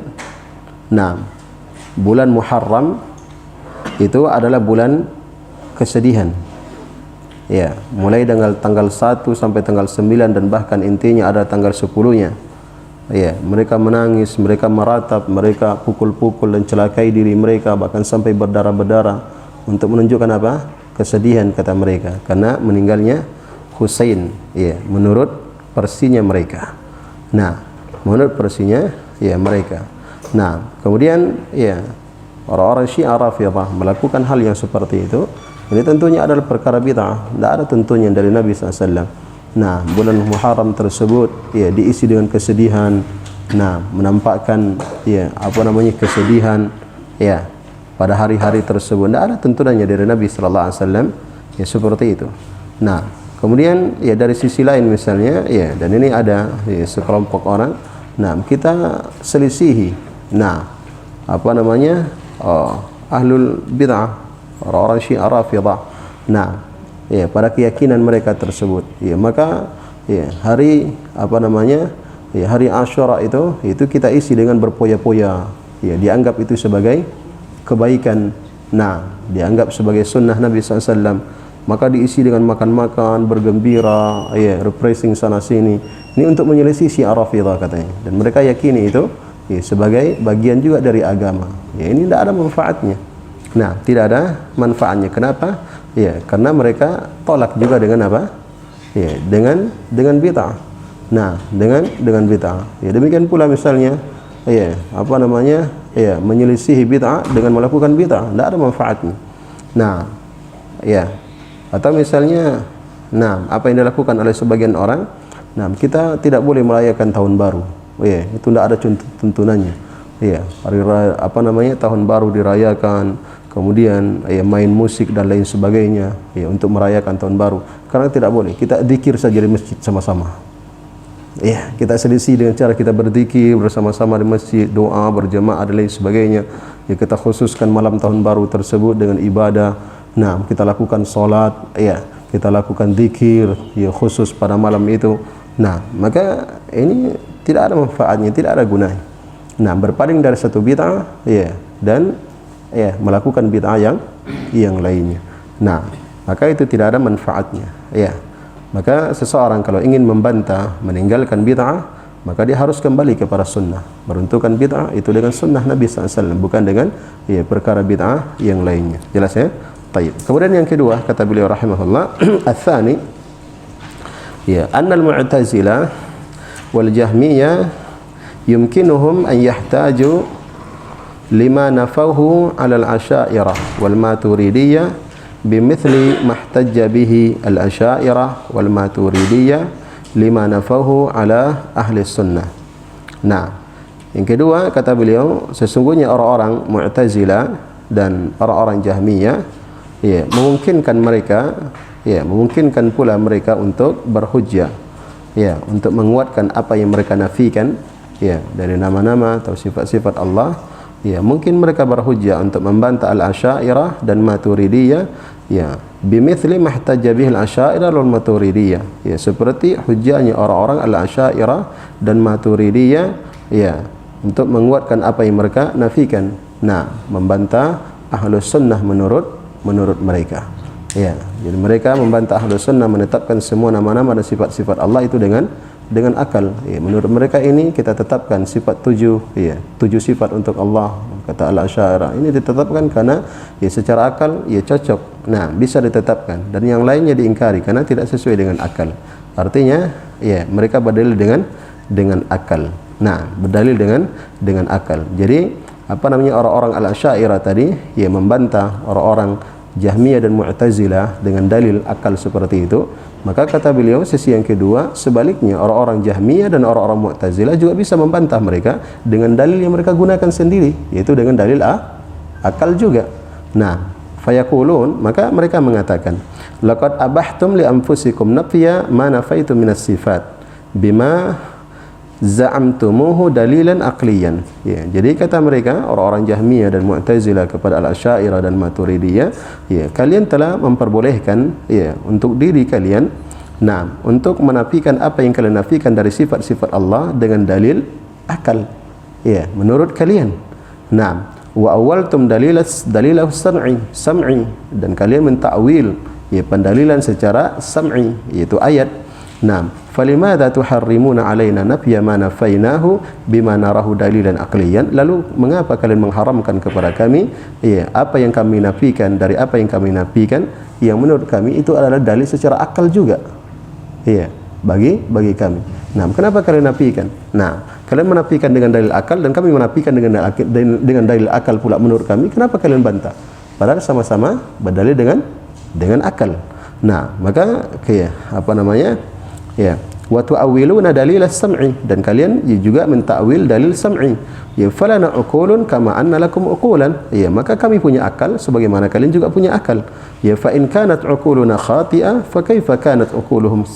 bulan Muharram itu adalah bulan kesedihan. Ya, mulai dengan tanggal 1 sampai tanggal 9 dan bahkan intinya ada tanggal 10-nya. Ya, mereka menangis, mereka meratap, mereka pukul-pukul dan celakai diri mereka, bahkan sampai berdarah-berdarah untuk menunjukkan apa? Kesedihan, kata mereka, karena meninggalnya Husain. Ya, menurut versinya mereka. Nah, menurut versinya ya mereka. Nah, kemudian ya orang-orang Syiah Rafidhah melakukan hal yang seperti itu. Ini tentunya adalah perkara bid'ah, tidak ada tentunya dari Nabi SAW. Nah, bulan Muharram tersebut ya diisi dengan kesedihan. Nah, menampakkan ya kesedihan ya pada hari-hari tersebut. Tidak ada tuntunannya dari Nabi SAW ya seperti itu. Nah, kemudian ya dari sisi lain misalnya ya, dan ini ada ya, sekelompok orang. Nah, kita selisihi. Nah, ahlul bid'ah, orang-orang Syiah Rafidhah. Nah, ya pada keyakinan mereka tersebut. Ya, maka ya hari hari Asyura itu kita isi dengan berpoya-poya. Ya, dianggap itu sebagai kebaikan. Nah, dianggap sebagai sunnah Nabi SAW. maka diisi dengan makan-makan, bergembira, ya, refreshing sana sini. Ini untuk menyelisih Syiah Rafidhah katanya. Dan mereka yakini itu ya, sebagai bagian juga dari agama. Ya, ini tidak ada manfaatnya. Nah, tidak ada manfaatnya. Kenapa? Ya, karena mereka tolak juga dengan apa? Ya, dengan bid'ah. Nah, dengan bid'ah. Ya, demikian pula misalnya ya, apa namanya? Ya, menyelisihi bid'ah dengan melakukan bid'ah, tidak ada manfaatnya. Nah, ya. Atau misalnya, nah, apa yang dilakukan oleh sebagian orang, nah, kita tidak boleh merayakan tahun baru. Ya, itu tidak ada tuntunannya. Ya, hari raya, apa namanya, tahun baru dirayakan, kemudian ya, main musik dan lain sebagainya, ya, untuk merayakan tahun baru. Karena tidak boleh. Kita zikir saja di masjid sama-sama. Ya, kita selisih dengan cara kita berzikir bersama-sama di masjid, doa berjamaah dan lain sebagainya. Ya, kita khususkan malam tahun baru tersebut dengan ibadah. Nah, kita lakukan solat, ya, kita lakukan zikir, ya, khusus pada malam itu. Nah, maka ini tidak ada manfaatnya, tidak ada gunanya. Nah, berpaling dari satu bid'ah, ya, dan ya, melakukan bid'ah yang lainnya. Nah, maka itu tidak ada manfaatnya. Ya, maka seseorang kalau ingin membantah, meninggalkan bid'ah, maka dia harus kembali kepada sunnah. Meruntuhkan bid'ah itu dengan sunnah Nabi SAW, bukan dengan ya, perkara bid'ah yang lainnya. Jelas ya? Baik. Kemudian yang kedua kata beliau rahimahullah, ats-tsani ya, annal mu'tazilah wal jahmiyah yumkinuhum an yahtaju lima nafahu 'ala al-asy'ariyah wal maturidiyah bimithli mahtajja bihi al-asy'ariyah wal maturidiyah lima nafahu 'ala ahli sunnah. Nah, yang kedua kata beliau, sesungguhnya orang-orang Mu'tazilah dan orang-orang Jahmiyah ya, memungkinkan pula mereka untuk berhujjah, ya, untuk menguatkan apa yang mereka nafikan, ya, dari nama-nama atau sifat-sifat Allah. Ya, mungkin mereka berhujjah untuk membantah al-Asy'ariyah dan Maturidiyah, ya, bimithli mahtajja bihi al-Asy'ariyah wal Maturidiyah, ya, seperti hujjahnya orang-orang al-Asy'ariyah dan Maturidiyah, ya, untuk menguatkan apa yang mereka nafikan. Nah, membantah Ahlus Sunnah menurut mereka. Ya, jadi mereka membantah Ahlus Sunnah menetapkan semua nama-nama dan sifat-sifat Allah itu dengan akal. Ya, menurut mereka ini kita tetapkan sifat 7, ya, 7 sifat untuk Allah. Kata Al-Asy'ariyah ini ditetapkan karena ya secara akal ya cocok. Nah, bisa ditetapkan, dan yang lainnya diingkari karena tidak sesuai dengan akal. Artinya ya, mereka berdalil dengan akal. Nah, berdalil dengan akal. Jadi apa namanya, orang-orang Al-Asy'ariyah tadi ya membantah orang-orang Jahmiyah dan Mu'tazilah dengan dalil akal seperti itu. Maka kata beliau, sisi yang kedua sebaliknya, orang-orang Jahmiyah dan orang-orang Mu'tazilah juga bisa membantah mereka dengan dalil yang mereka gunakan sendiri, yaitu dengan dalil akal juga. Nah, fayaqulun, maka mereka mengatakan, laqad abahtum li anfusikum nafya ma nafaitum minas sifat bima za'amtumuhu dalilan aqliyan. Ya, jadi kata mereka, orang-orang Jahmiyah dan Mu'tazilah kepada Al-Asy'ariyah dan Maturidiyah, ya, kalian telah memperbolehkan ya untuk diri kalian, nah, untuk menafikan apa yang kalian nafikan dari sifat-sifat Allah dengan dalil akal. Ya, menurut kalian. Nah, wa awwaltum dalilahu sam'i, dan kalian mentakwil ya pendalilan secara sam'i, yaitu ayat. Nah, falimadza tuharrimuna alaina nafya ma nafainahu bima narahu dalilan aqliyan, lalu mengapa kalian mengharamkan kepada kami ya apa yang kami nafikan dari apa yang kami nafikan yang menurut kami itu adalah dalil secara akal juga, ya, bagi kami. Nah, kenapa kalian nafikan? Nah, kalian menafikan dengan dalil akal dan kami menafikan dengan dalil akal pula menurut kami. Kenapa kalian bantah? Padahal sama-sama berdalil dengan akal. Nah, maka kayak apa namanya? Ya, wa tu'awwiluna dalil as-sam'i, dan kalian juga mentakwil dalil sam'i. Ya, falana uqulun kama anna lakum uqulan. Ya, maka kami punya akal sebagaimana kalian juga punya akal. Ya, fa in kanat uquluna khati'ah fa kaifa kanat uquluhum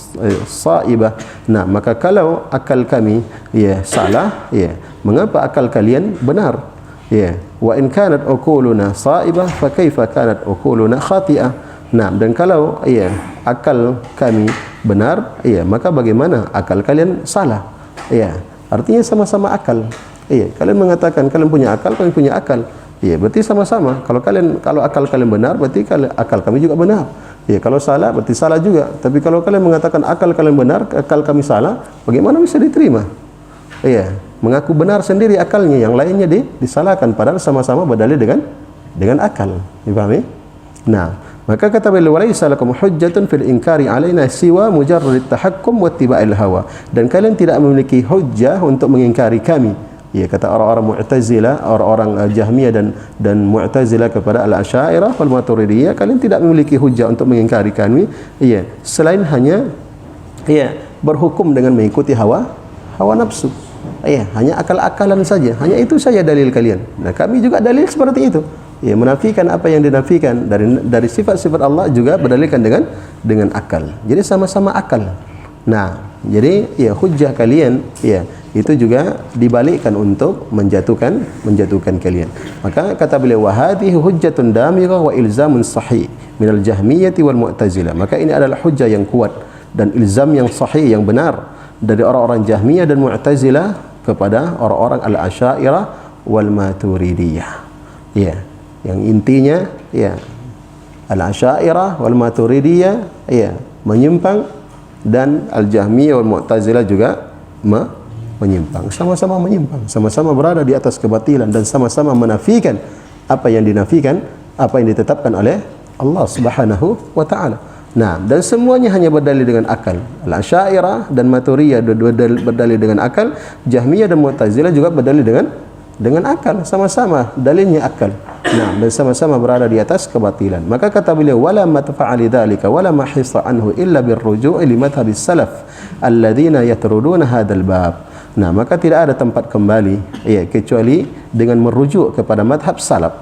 sa'ibah. Nah, maka kalau akal kami ya salah, ya, mengapa akal kalian benar? Ya, wa in kanat uquluna sa'ibah fa kaifa kanat uquluna khati'ah. Nah, dan kalau ya akal kami benar, ya, maka bagaimana akal kalian salah? Ya, artinya sama-sama akal. Iya, kalian mengatakan kalian punya akal, kami punya akal. Iya, berarti sama-sama. Kalau akal kalian benar, berarti akal kami juga benar. Ya, kalau salah berarti salah juga. Tapi kalau kalian mengatakan akal kalian benar, akal kami salah, bagaimana bisa diterima? Ya, mengaku benar sendiri akalnya, yang lainnya disalahkan padahal sama-sama berdalil dengan akal. Dipahami? Nah, maka kata beliau, "Walaisa lakum hujjatun fil inkari alaina siwa mujarrad at-tahakkum wa ittiba'il hawa." Dan kalian tidak memiliki hujjah untuk mengingkari kami. Ya, kata orang-orang Mu'tazilah, orang-orang Jahmiyah dan Mu'tazilah kepada Al-Asy'ariyah wal Maturidiyah, kalian tidak memiliki hujjah untuk mengingkari kami, ya, selain hanya berhukum dengan mengikuti hawa nafsu. Ya, hanya akal-akalan saja. Hanya itu saja dalil kalian. Nah, kami juga dalil seperti itu. Ya, menafikan apa yang dinafikan dari sifat-sifat Allah juga berdalilkan dengan akal. Jadi sama-sama akal. Nah, jadi ya hujjah kalian ya itu juga dibalikkan untuk menjatuhkan kalian. Maka kata beliau, wa hadhihi hujjatun damighah wa ilzamun sahih minal jahmiyah wal mu'tazilah. Maka ini adalah hujjah yang kuat dan ilzam yang sahih, yang benar dari orang-orang Jahmiyah dan Mu'tazilah kepada orang-orang Al-Asy'ariyah wal Maturidiyah. Ya, yang intinya ya Al-Asy'ariyah wal Maturidiyah ya menyimpang dan Al-Jahmiyah wal Mu'tazilah juga menyimpang, sama-sama menyimpang, sama-sama berada di atas kebatilan dan sama-sama menafikan apa yang dinafikan, apa yang ditetapkan oleh Allah Subhanahu wa taala. Nah, dan semuanya hanya berdalil dengan akal. Al-Asy'ariyah dan Maturidiyah berdalil dengan akal, Jahmiyah dan Mu'tazilah juga berdalil dengan akal, sama-sama dalilnya akal. Nah, dan sama-sama berada di atas kebatilan. Maka kata beliau, wala matfa'a lidzalika wala mahissa anhu illa birruju'i li madhhabis salaf alladziina yatruduna hadzal bab. Nah, maka tidak ada tempat kembali ya kecuali dengan merujuk kepada madhab salaf.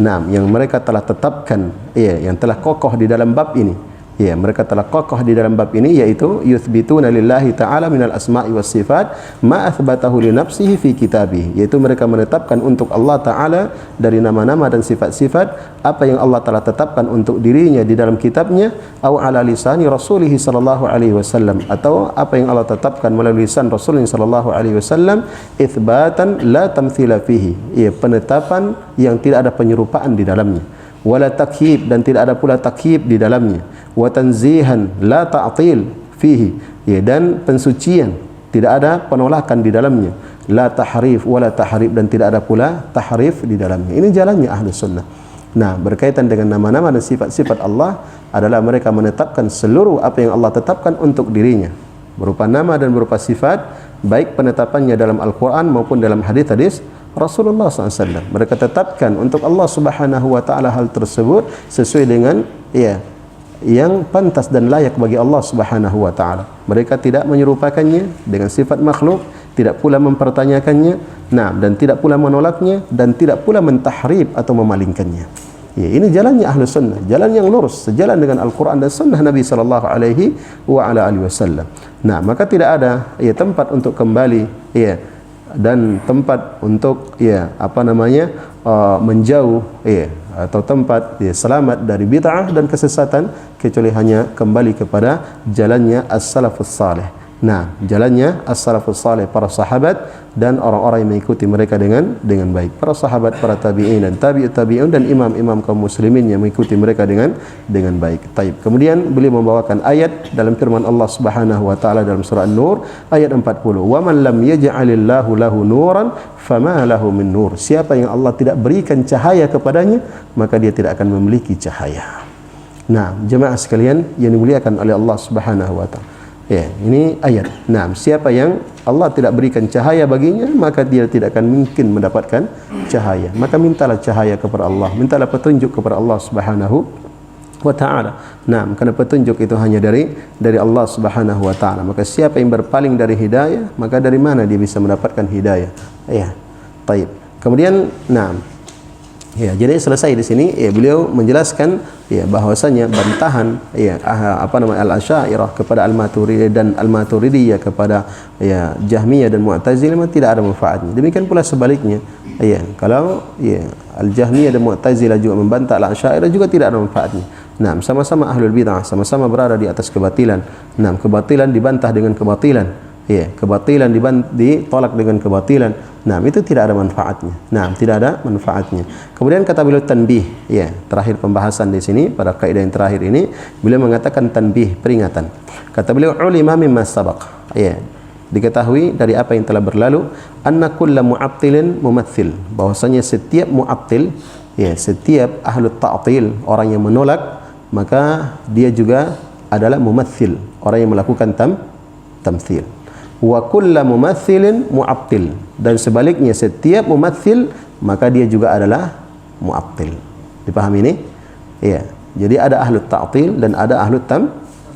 Nah, yang mereka telah tetapkan ya, yang telah kokoh di dalam bab ini. Ya, mereka telah kokoh di dalam bab ini, yaitu yuthbituna lillahi ta'ala minal asma'i was sifat ma athbatahu li nafsihi fi kitabih, yaitu mereka menetapkan untuk Allah Ta'ala dari nama-nama dan sifat-sifat apa yang Allah telah tetapkan untuk dirinya di dalam kitabnya, atau ala lisani rasulih sallallahu alaihi wasallam, atau apa yang Allah tetapkan melalui lisan Rasulnya sallallahu alaihi wasallam, itsbatan la tamthila fihi, ya, penetapan yang tidak ada penyerupaan di dalamnya, wala takyib, dan tidak ada pula takyib di dalamnya, wa tanzihan la ta'til fihi, ya, dan pensucian, tidak ada penolakan di dalamnya, la tahrif wala tahrif, dan tidak ada pula tahrif di dalamnya. Ini jalannya ahli sunnah. Nah, berkaitan dengan nama-nama dan sifat-sifat Allah adalah mereka menetapkan seluruh apa yang Allah tetapkan untuk dirinya berupa nama dan berupa sifat, baik penetapannya dalam Al-Quran maupun dalam hadis-hadis Rasulullah SAW. Mereka tetapkan untuk Allah Subhanahu wa taala hal tersebut sesuai dengan ya yang pantas dan layak bagi Allah Subhanahu wa taala. Mereka tidak menyerupakannya dengan sifat makhluk, tidak pula mempertanyakannya, nah, dan tidak pula menolaknya, dan tidak pula mentahrif atau memalingkannya. Ya, ini jalannya ahlu sunnah, jalan yang lurus, sejalan dengan Al-Quran dan sunnah Nabi sallallahu alaihi wa ala alihi wasallam. Nah, maka tidak ada ya tempat untuk kembali ya dan tempat untuk ya menjauh ya atau tempat ya selamat dari bid'ah dan kesesatan kecuali hanya kembali kepada jalannya as-salafus salih. Nah, jalannya as-salafus salih, para sahabat dan orang-orang yang mengikuti mereka dengan baik. Para sahabat, para tabi'in dan tabi'ut tabi'un dan imam-imam kaum muslimin yang mengikuti mereka dengan baik. Taib. Kemudian beliau membawakan ayat dalam firman Allah Subhanahu wa taala dalam surah An-Nur ayat 40. Wa man lam yaj'alillahu lahu nuran fama lahu min nur. Siapa yang Allah tidak berikan cahaya kepadanya, maka dia tidak akan memiliki cahaya. Nah, jemaah sekalian yang dimuliakan oleh Allah Subhanahu wa taala. Ya, ini ayat. Nah, siapa yang Allah tidak berikan cahaya baginya, maka dia tidak akan mungkin mendapatkan cahaya. Maka mintalah cahaya kepada Allah, mintalah petunjuk kepada Allah Subhanahu wa taala. Nah, karena petunjuk itu hanya dari Allah Subhanahu wa taala. Maka siapa yang berpaling dari hidayah, maka dari mana dia bisa mendapatkan hidayah? Ya. Baik. Kemudian, ya, jadi selesai di sini ya beliau menjelaskan ya bahwasanya bantahan ya Al-Asy'ariyah kepada Al-Maturidiyah dan Al-Maturidiyah kepada ya Jahmiyah dan Mu'tazilah memang tidak ada manfaatnya. Demikian pula sebaliknya. Ya, kalau ya Al-Jahmiyah dan Mu'tazilah juga membantah Al-Asy'ariyah juga tidak ada manfaatnya. Nah, sama-sama ahlul bid'ah, sama-sama berada di atas kebatilan. Nah, kebatilan dibantah dengan kebatilan. Ya, kebatilan ditolak dengan kebatilan. Nah, itu tidak ada manfaatnya. Nah, tidak ada manfaatnya. Kemudian kata beliau tanbih, ya, terakhir pembahasan di sini pada kaidah yang terakhir ini, beliau mengatakan tanbih, peringatan. Kata beliau ulima mimma sabaq. Ya, diketahui dari apa yang telah berlalu, anna kulla mu'attilin mumatthil, bahwasanya setiap mu'attil, ya, setiap ahlu ta'til, orang yang menolak, maka dia juga adalah mumatthil, orang yang melakukan tamthil. Wa kullu mumaththilin mu'attil, dan sebaliknya setiap mumaththil maka dia juga adalah mu'attil. Dipahami ini? Iya. Jadi ada ahlu ta'til dan ada ahlu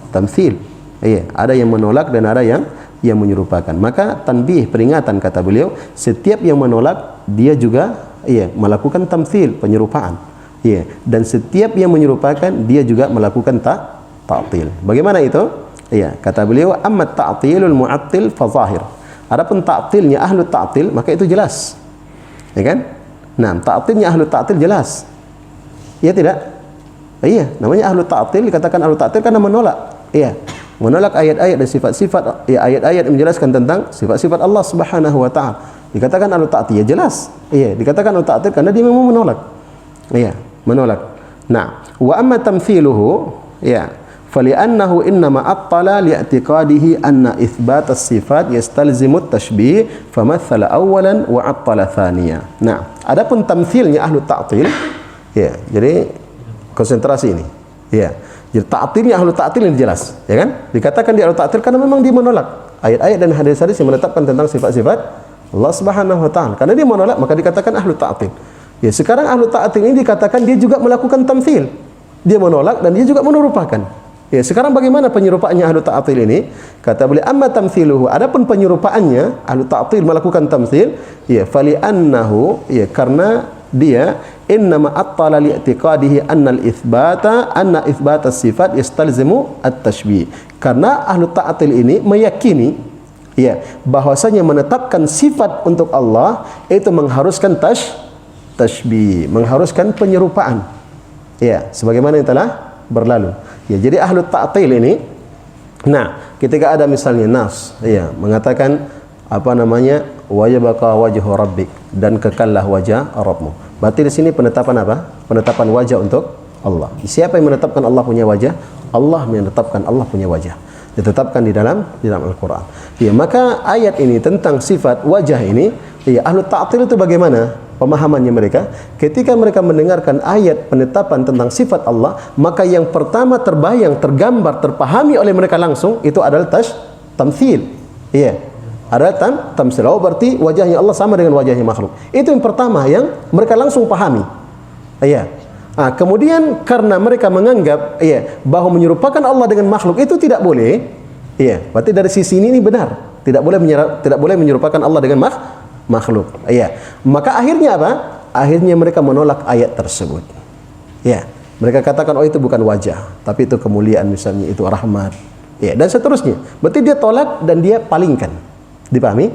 tamthil. Iya, ada yang menolak dan ada yang menyerupakan. Maka tanbih, peringatan, kata beliau, setiap yang menolak dia juga melakukan tamthil, penyerupaan. Iya, dan setiap yang menyerupakan dia juga melakukan ta'til. Bagaimana itu? Iya, kata beliau, amma ta'tilul mu'attil fa zahir. Adapun ta'tilnya ahlu ta'til, maka itu jelas. Ya kan? Nah, ta'tilnya ahlu ta'til jelas. Iya tidak? Iya, namanya ahlu ta'til, dikatakan ahlu ta'til karena menolak. Iya, menolak ayat-ayat dan sifat-sifat, ayat-ayat yang menjelaskan tentang sifat-sifat Allah Subhanahu wa taala. Dikatakan ahlu ta'til, ya jelas. Iya, dikatakan ahlu ta'til karena dia memang menolak. Iya, menolak. Nah, wa amma tamthiluhu, ya, فلأنه إنما أبطل لاعتقاده أن إثبات الصفات يستلزم التشبيه فمثل أولا وعطل ثانيا. Nah, adapun tamthilnya ahlu ta'til, ya, jadi konsentrasi ini. Ya. Jadi ta'tilnya ahlu ta'til ini jelas, ya kan? Dikatakan di ahlu ta'til karena memang dia menolak ayat-ayat dan hadis-hadis yang menetapkan tentang sifat-sifat Allah Subhanahu wa taala. Karena dia menolak maka dikatakan ahlu ta'til. Ya, sekarang ahlu ta'til ini dikatakan dia juga melakukan tamthil. Dia menolak dan dia juga menyerupakan. Ya, sekarang bagaimana penyerupaannya ahlu ta'til ini? Kata beliau, amma tamthiluhu, adapun penyerupaannya ahlu ta'til melakukan tamthil, ya, fali annahu, ya, karena dia innama attala li'tiqadihi anna itsbata sifat yastalzimu at-tashbih. Karena ahlu ta'til ini meyakini, ya, bahwasanya menetapkan sifat untuk Allah itu mengharuskan tashbih, mengharuskan penyerupaan. Ya, sebagaimana yang telah berlalu. Ya, jadi ahlu ta'til ini, nah, ketika ada misalnya nas, ya, mengatakan apa namanya, wajabaka wajhu rabbik, dan kekallah wajah Rabbmu. Berarti di sini penetapan apa? Penetapan wajah untuk Allah. Siapa yang menetapkan Allah punya wajah? Allah menetapkan Allah punya wajah. Ditetapkan di dalam Al-Qur'an. Ya, maka ayat ini tentang sifat wajah ini, ya, ahlu ta'til itu bagaimana pemahamannya mereka? Ketika mereka mendengarkan ayat penetapan tentang sifat Allah, maka yang pertama terbayang, tergambar, terpahami oleh mereka langsung itu adalah tamthil. Iya. Adalah tamthil. Oh, berarti wajahnya Allah sama dengan wajahnya makhluk. Itu yang pertama yang mereka langsung pahami. Iya. Kemudian karena mereka menganggap, iya, bahwa menyerupakan Allah dengan makhluk itu tidak boleh. Iya. Berarti dari sisi ini benar. Tidak boleh menyerupakan Allah dengan makhluk. Iya. Maka akhirnya apa? Akhirnya mereka menolak ayat tersebut. Ya. Mereka katakan, oh, itu bukan wajah, tapi itu kemuliaan, misalnya itu rahmat. Ya, dan seterusnya. Berarti dia tolak dan dia palingkan. Dipahami?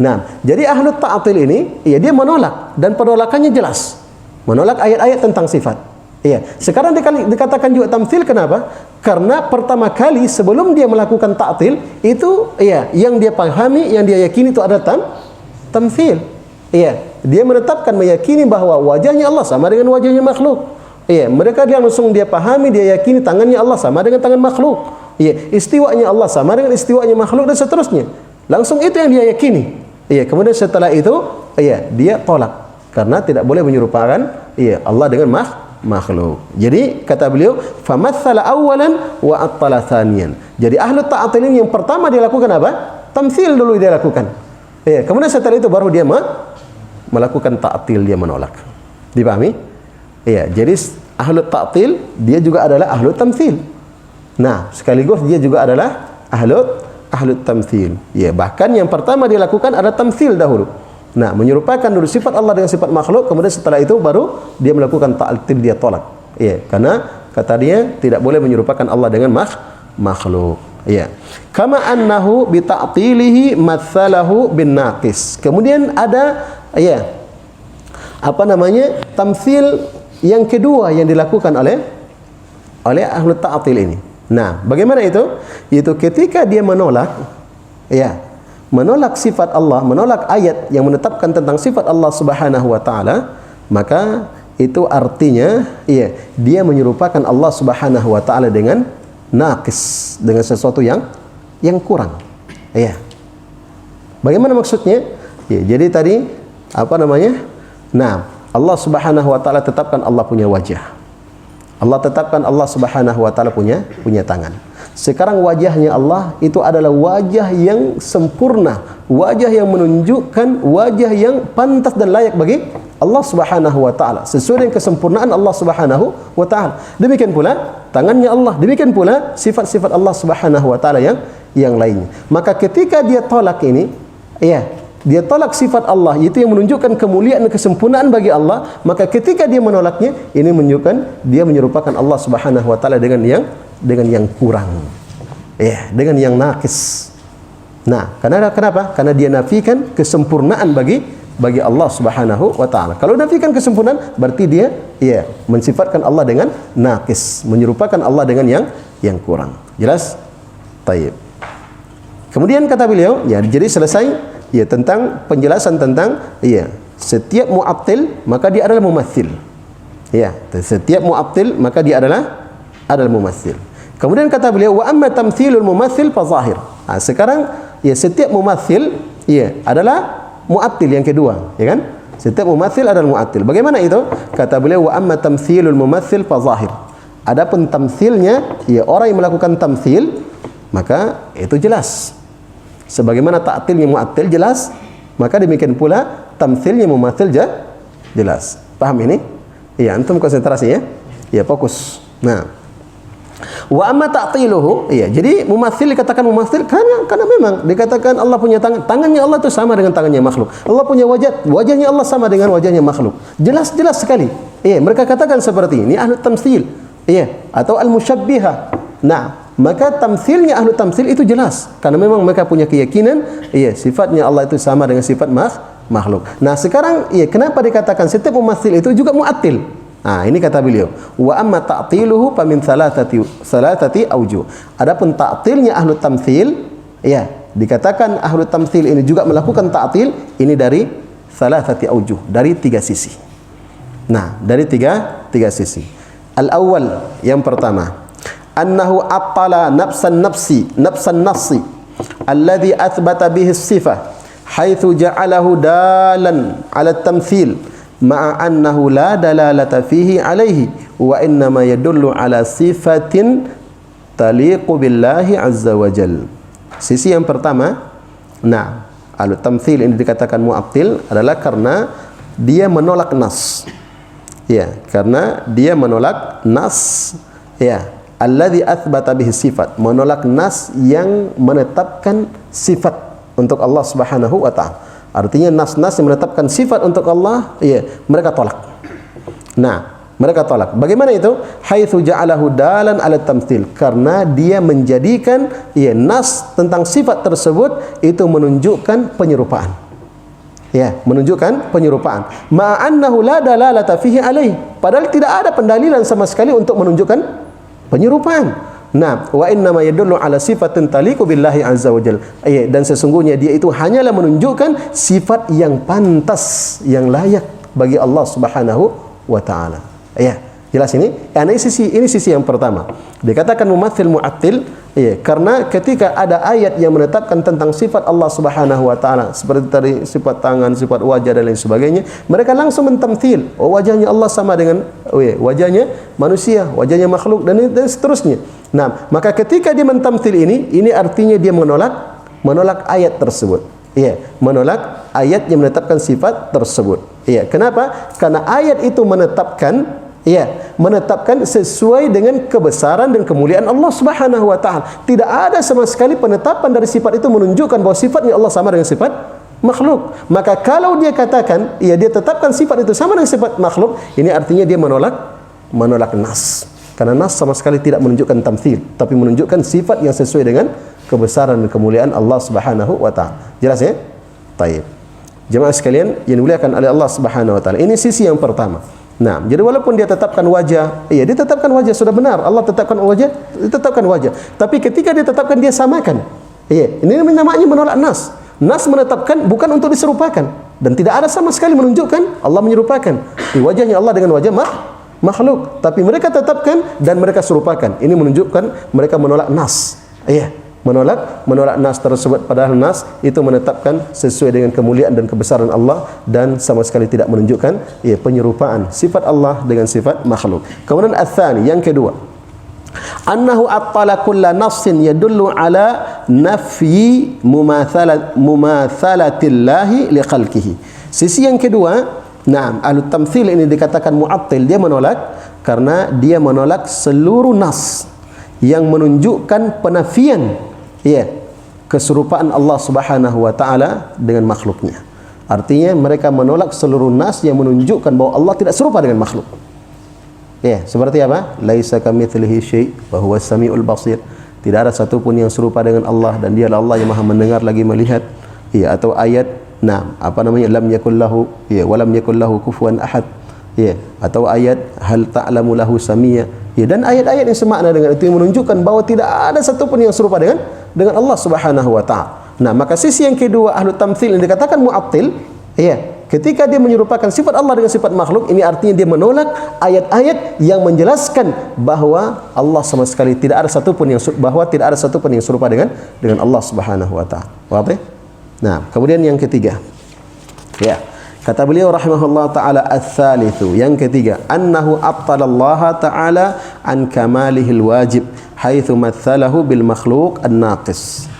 Nah, jadi ahlu ta'til ini, ya, dia menolak dan penolakannya jelas. Menolak ayat-ayat tentang sifat. Iya. Sekarang dikatakan juga tamthil, kenapa? Karena pertama kali sebelum dia melakukan ta'til itu, ya, yang dia pahami, yang dia yakini itu adalah tamthil. Iya, dia menetapkan, meyakini bahwa wajahnya Allah sama dengan wajahnya makhluk. Iya, mereka langsung dia pahami, dia yakini tangannya Allah sama dengan tangan makhluk. Iya, istiwanya Allah sama dengan istiwanya makhluk dan seterusnya. Langsung itu yang dia yakini. Iya, kemudian setelah itu, iya, dia tolak karena tidak boleh menyerupakan, iya, Allah dengan makhluk. Jadi kata beliau, famathala awalan wa attala thaniyan. Jadi ahlu ta'til ini yang pertama dia lakukan apa? Tamthil dulu dia lakukan. Ya, kemudian setelah itu baru dia melakukan ta'til, dia menolak. Dipahami? Iya, jadi ahlu ta'til dia juga adalah ahlu tamthil. Nah, sekaligus dia juga adalah ahlu tamthil. Ya, bahkan yang pertama dia lakukan adalah tamthil dahulu. Nah, menyerupakan dulu sifat Allah dengan sifat makhluk, kemudian setelah itu baru dia melakukan ta'til, dia tolak. Ya, karena kata dia tidak boleh menyerupakan Allah dengan makhluk. Ya. Kama annahu bi ta'tilihi matsalahu bin naqis. Kemudian ada, ya, apa namanya? Tamthil yang kedua yang dilakukan oleh ahlu ta'til ini. Nah, bagaimana itu? Itu ketika dia menolak, ya, menolak sifat Allah, menolak ayat yang menetapkan tentang sifat Allah Subhanahu wa taala, maka itu artinya dia menyerupakan Allah Subhanahu wa taala dengan naqis, dengan sesuatu yang kurang. Ya. Bagaimana maksudnya? Ya, jadi tadi apa namanya? Nah, Allah Subhanahu wa taala tetapkan Allah punya wajah. Allah tetapkan Allah Subhanahu wa taala punya tangan. Sekarang wajahnya Allah itu adalah wajah yang sempurna, wajah yang menunjukkan wajah yang pantas dan layak bagi Allah Subhanahu wa taala, sesuai dengan kesempurnaan Allah Subhanahu wa taala. Demikian pula tangannya Allah, demikian pula sifat-sifat Allah Subhanahu wa taala yang lainnya. Maka ketika dia tolak ini, dia tolak sifat Allah, itu yang menunjukkan kemuliaan dan kesempurnaan bagi Allah, maka ketika dia menolaknya, ini menunjukkan dia menyerupakan Allah Subhanahu wa taala dengan yang kurang. Dengan yang naqis. Nah, kenapa? Karena dia nafikan kesempurnaan bagi Allah Subhanahu wa taala. Kalau nafikan kesempurnaan, berarti dia mensifatkan Allah dengan naqis, menyerupakan Allah dengan yang kurang. Jelas? Baik. Kemudian kata beliau, jadi selesai tentang penjelasan tentang setiap mu'attil maka dia adalah mumatsil. Setiap mu'attil maka dia adalah mumatsil. Kemudian kata beliau, wa amma tamthilul mumatsil fa zahir. Sekarang setiap mumatsil adalah mu'attil yang kedua, ya kan? Setiap mumatsil adalah mu'attil. Bagaimana itu? Kata beliau, wa amma tamthilul mumatsil fa zahir. Adapun tamthilnya, orang yang melakukan tamthil, maka itu jelas. Sebagaimana ta'tilnya mu'attil jelas, maka demikian pula tamthilnya mumatsil jelas. Paham ini? Antum konsentrasi ya. Fokus. Nah, wa amma ta'tiluhu, jadi mumatsil dikatakan mumatsil karena memang dikatakan Allah punya tangan, tangannya Allah itu sama dengan tangannya makhluk. Allah punya wajah, wajahnya Allah sama dengan wajahnya makhluk. Jelas sekali. Mereka katakan seperti ini ahlu tamtsil, atau al-musyabbihah. Nah, maka tamthilnya ahlu tamthil itu jelas karena memang mereka punya keyakinan sifatnya Allah itu sama dengan sifat makhluk. Nah, sekarang kenapa dikatakan setiap mumatsil itu juga mu'attil? Nah, ini kata beliau, wa amma ta'tiluhu fa min thalathati aujuh. Adapun ta'tilnya ahlu tamthil, dikatakan ahlu tamthil ini juga melakukan ta'til ini dari thalathati aujuh, dari 3 sisi. Nah, dari tiga sisi. Al-awwal, yang pertama, annahu attala nafsan nassi alladhi athbata bihi as-sifah haitsu ja'alahu dalan 'ala at-tamthil ma'a annahu la dalalata fihi 'alaihi wa innama yadullu 'ala sifatin taliqu billahi 'azza wa jalla. Sisi yang pertama, nah, al-tamthil ini dikatakan mu'attil adalah karena dia menolak nas. Karena dia menolak nas, alladzi athbata bihi sifat, menolak nas yang menetapkan sifat untuk Allah Subhanahu wa taala. Artinya nas-nas yang menetapkan sifat untuk Allah, mereka tolak. Nah, mereka tolak. Bagaimana itu? Haitsu ja'alahu dalan 'ala tamtsil, karena dia menjadikan nas tentang sifat tersebut itu menunjukkan penyerupaan. Menunjukkan penyerupaan. Ma'annahu la dalalata fihi alaih, padahal tidak ada pendalilan sama sekali untuk menunjukkan penyerupaan. Nah, wa inna ma yadullu ala sifatin taliqu billahi azza wa jalla. Dan sesungguhnya dia itu hanyalah menunjukkan sifat yang pantas, yang layak bagi Allah Subhanahu wa taala. Jelas ini? Ini sisi yang pertama. Dikatakan mumatsil mu'attil, karena ketika ada ayat yang menetapkan tentang sifat Allah Subhanahu wa taala seperti tadi sifat tangan, sifat wajah dan lain sebagainya, mereka langsung mentamtsil, wajahnya Allah sama dengan wajahnya manusia, wajahnya makhluk dan seterusnya. Nah, maka ketika dia mentamtsil ini artinya dia menolak ayat tersebut. Menolak ayat yang menetapkan sifat tersebut. Kenapa? Karena ayat itu menetapkan sesuai dengan kebesaran dan kemuliaan Allah Subhanahu wa taala. Tidak ada sama sekali penetapan dari sifat itu menunjukkan bahwa sifatnya Allah sama dengan sifat makhluk. Maka kalau dia katakan dia tetapkan sifat itu sama dengan sifat makhluk, ini artinya dia menolak nas. Karena nas sama sekali tidak menunjukkan tamtsil, tapi menunjukkan sifat yang sesuai dengan kebesaran dan kemuliaan Allah Subhanahu wa taala. Jelas ya? Baik. Jemaah sekalian yang dimuliakan oleh Allah Subhanahu wa taala. Ini sisi yang pertama. Nah, jadi walaupun dia tetapkan wajah, dia tetapkan wajah sudah benar. Allah tetapkan wajah, ditetapkan wajah. Tapi ketika dia tetapkan dia samakan. Ini namanya menolak nas. Nas menetapkan bukan untuk diserupakan dan tidak ada sama sekali menunjukkan Allah menyerupakan. Di wajahnya Allah dengan wajah makhluk, tapi mereka tetapkan dan mereka serupakan. Ini menunjukkan mereka menolak nas. Iya, menolak nas tersebut, padahal nas itu menetapkan sesuai dengan kemuliaan dan kebesaran Allah dan sama sekali tidak menunjukkan penyerupaan sifat Allah dengan sifat makhluk. Kemudian ats-tsani, yang kedua, annahu attala kulla nassin yadullu ala nafyi mumathalatillahi li khalqihi. Sisi yang kedua, ahlu tamthil ini dikatakan mu'attil, dia menolak karena dia menolak seluruh nas yang menunjukkan penafian keserupaan Allah Subhanahu wa taala dengan makhluknya. Artinya mereka menolak seluruh nas yang menunjukkan bahwa Allah tidak serupa dengan makhluk. Seperti apa? Laisa kamitslihi syai' wa huwas samiul basir. Tidak ada satu pun yang serupa dengan Allah dan Dialah Allah yang Maha mendengar lagi melihat. Atau ayat lam yakul lahu wa lam yakul lahu kufuwan ahad. Atau ayat hal ta'lamu lahu samia. Dan ayat-ayat yang semakna dengan itu yang menunjukkan bahawa tidak ada satu pun yang serupa dengan Allah Subhanahu wa taala. Maka sisi yang kedua ahlu tamthil yang dikatakan mu'attil, ketika dia menyerupakan sifat Allah dengan sifat makhluk, ini artinya dia menolak ayat-ayat yang menjelaskan bahawa Allah sama sekali tidak ada satu pun yang serupa dengan Allah Subhanahu wa taala. Faham? Kemudian yang ketiga, kata beliau rahimahullah taala, ats-tsalitsu, yang ketiga, annahu attalallaha taala an kamalihil wajib haitsu matsalahu bil makhluq an-naqis.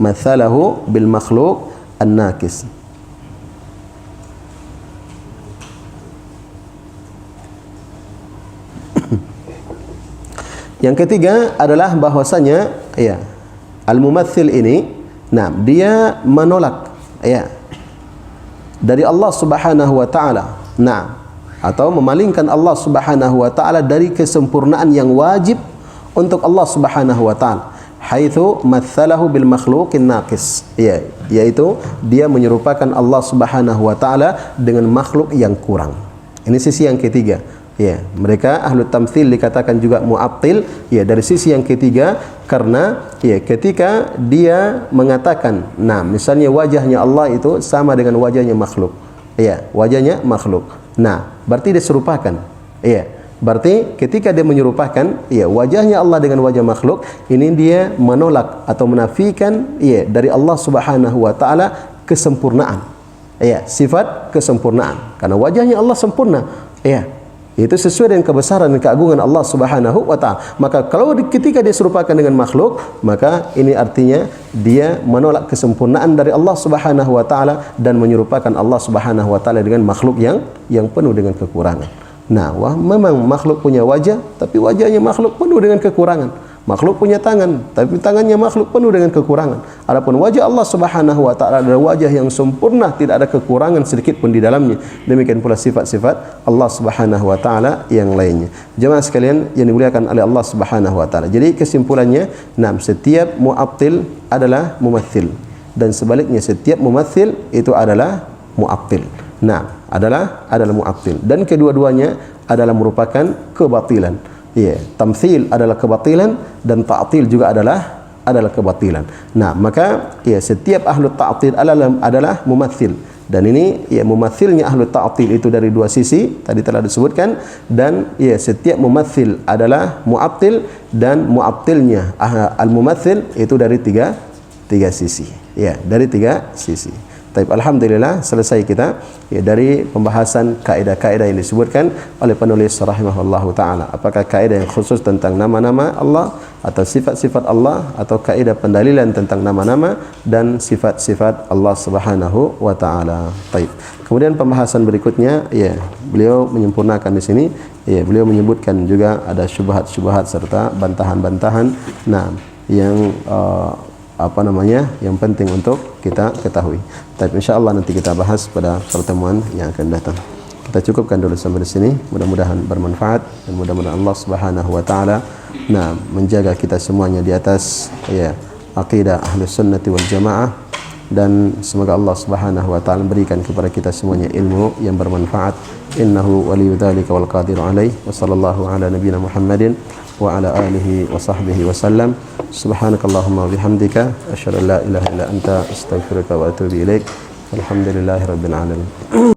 Matsalahu bil makhluq an-naqis. Yang ketiga adalah bahwasanya al-mumatsil ini dia menolak dari Allah Subhanahu wa taala, atau memalingkan Allah Subhanahu wa taala dari kesempurnaan yang wajib untuk Allah Subhanahu wa taala, haitsu matsalahu bil makhluqin naqis, yaitu dia menyerupakan Allah Subhanahu wa taala dengan makhluk yang kurang. Ini sisi yang ketiga. Mereka ahlu tamthil dikatakan juga mu'attil dari sisi yang ketiga, karena ketika dia mengatakan misalnya wajahnya Allah itu sama dengan wajahnya makhluk, wajahnya makhluk, berarti dia serupakan. Berarti ketika dia menyerupakan wajahnya Allah dengan wajah makhluk, ini dia menolak atau menafikan dari Allah Subhanahu wa taala kesempurnaan, sifat kesempurnaan, karena wajahnya Allah sempurna, itu sesuai dengan kebesaran dan keagungan Allah Subhanahu wa taala. Maka kalau ketika dia serupakan dengan makhluk, maka ini artinya dia menolak kesempurnaan dari Allah Subhanahu wa taala dan menyerupakan Allah Subhanahu wa taala dengan makhluk yang penuh dengan kekurangan. Memang makhluk punya wajah, tapi wajahnya makhluk penuh dengan kekurangan. Makhluk punya tangan, tapi tangannya makhluk penuh dengan kekurangan. Adapun wajah Allah Subhanahu wa taala adalah wajah yang sempurna, tidak ada kekurangan sedikit pun di dalamnya. Demikian pula sifat-sifat Allah Subhanahu wa taala yang lainnya. Jemaah sekalian yang dimuliakan oleh Allah Subhanahu wa taala. Jadi kesimpulannya, setiap mu'attil adalah mumatsil, dan sebaliknya setiap mumatsil itu adalah mu'attil. Adalah mu'attil, dan kedua-duanya adalah merupakan kebatilan. Tamthil adalah kebatilan dan ta'til juga adalah kebatilan. Maka setiap ahlu ta'til adalah mumatsil, dan ini mumatsilnya ahlu ta'til itu dari dua sisi tadi telah disebutkan, dan setiap mumatsil adalah mu'attil, dan mu'attilnya al-mumatsil itu dari tiga sisi. Dari tiga sisi. Alhamdulillah, selesai kita dari pembahasan kaidah-kaidah yang disebutkan oleh penulis rahimahullahu taala. Apakah kaidah yang khusus tentang nama-nama Allah atau sifat-sifat Allah, atau kaidah pendalilan tentang nama-nama dan sifat-sifat Allah Subhanahu wa taala. Kemudian pembahasan berikutnya, beliau menyempurnakan di sini, beliau menyebutkan juga ada syubhat-syubhat serta bantahan-bantahan yang yang penting untuk kita ketahui. Tapi insyaallah nanti kita bahas pada pertemuan yang akan datang. Kita cukupkan dulu sampai di sini. Mudah-mudahan bermanfaat, dan mudah-mudahan Allah Subhanahu wa taala menjaga kita semuanya di atas aqidah Ahlus Sunnati wal Jamaah, dan semoga Allah Subhanahu wa taala berikan kepada kita semuanya ilmu yang bermanfaat. Innahu waliyyu dzalika wal qadiru alaih. Wa sallallahu ala nabiyyina Muhammadin wa ala alihi wa sahbihi wasallam. Subhanakallahumma wa bihamdika asyhadu an la ilaha illa anta astaghfiruka wa atubu ilaik. Alhamdulillahirabbil alamin.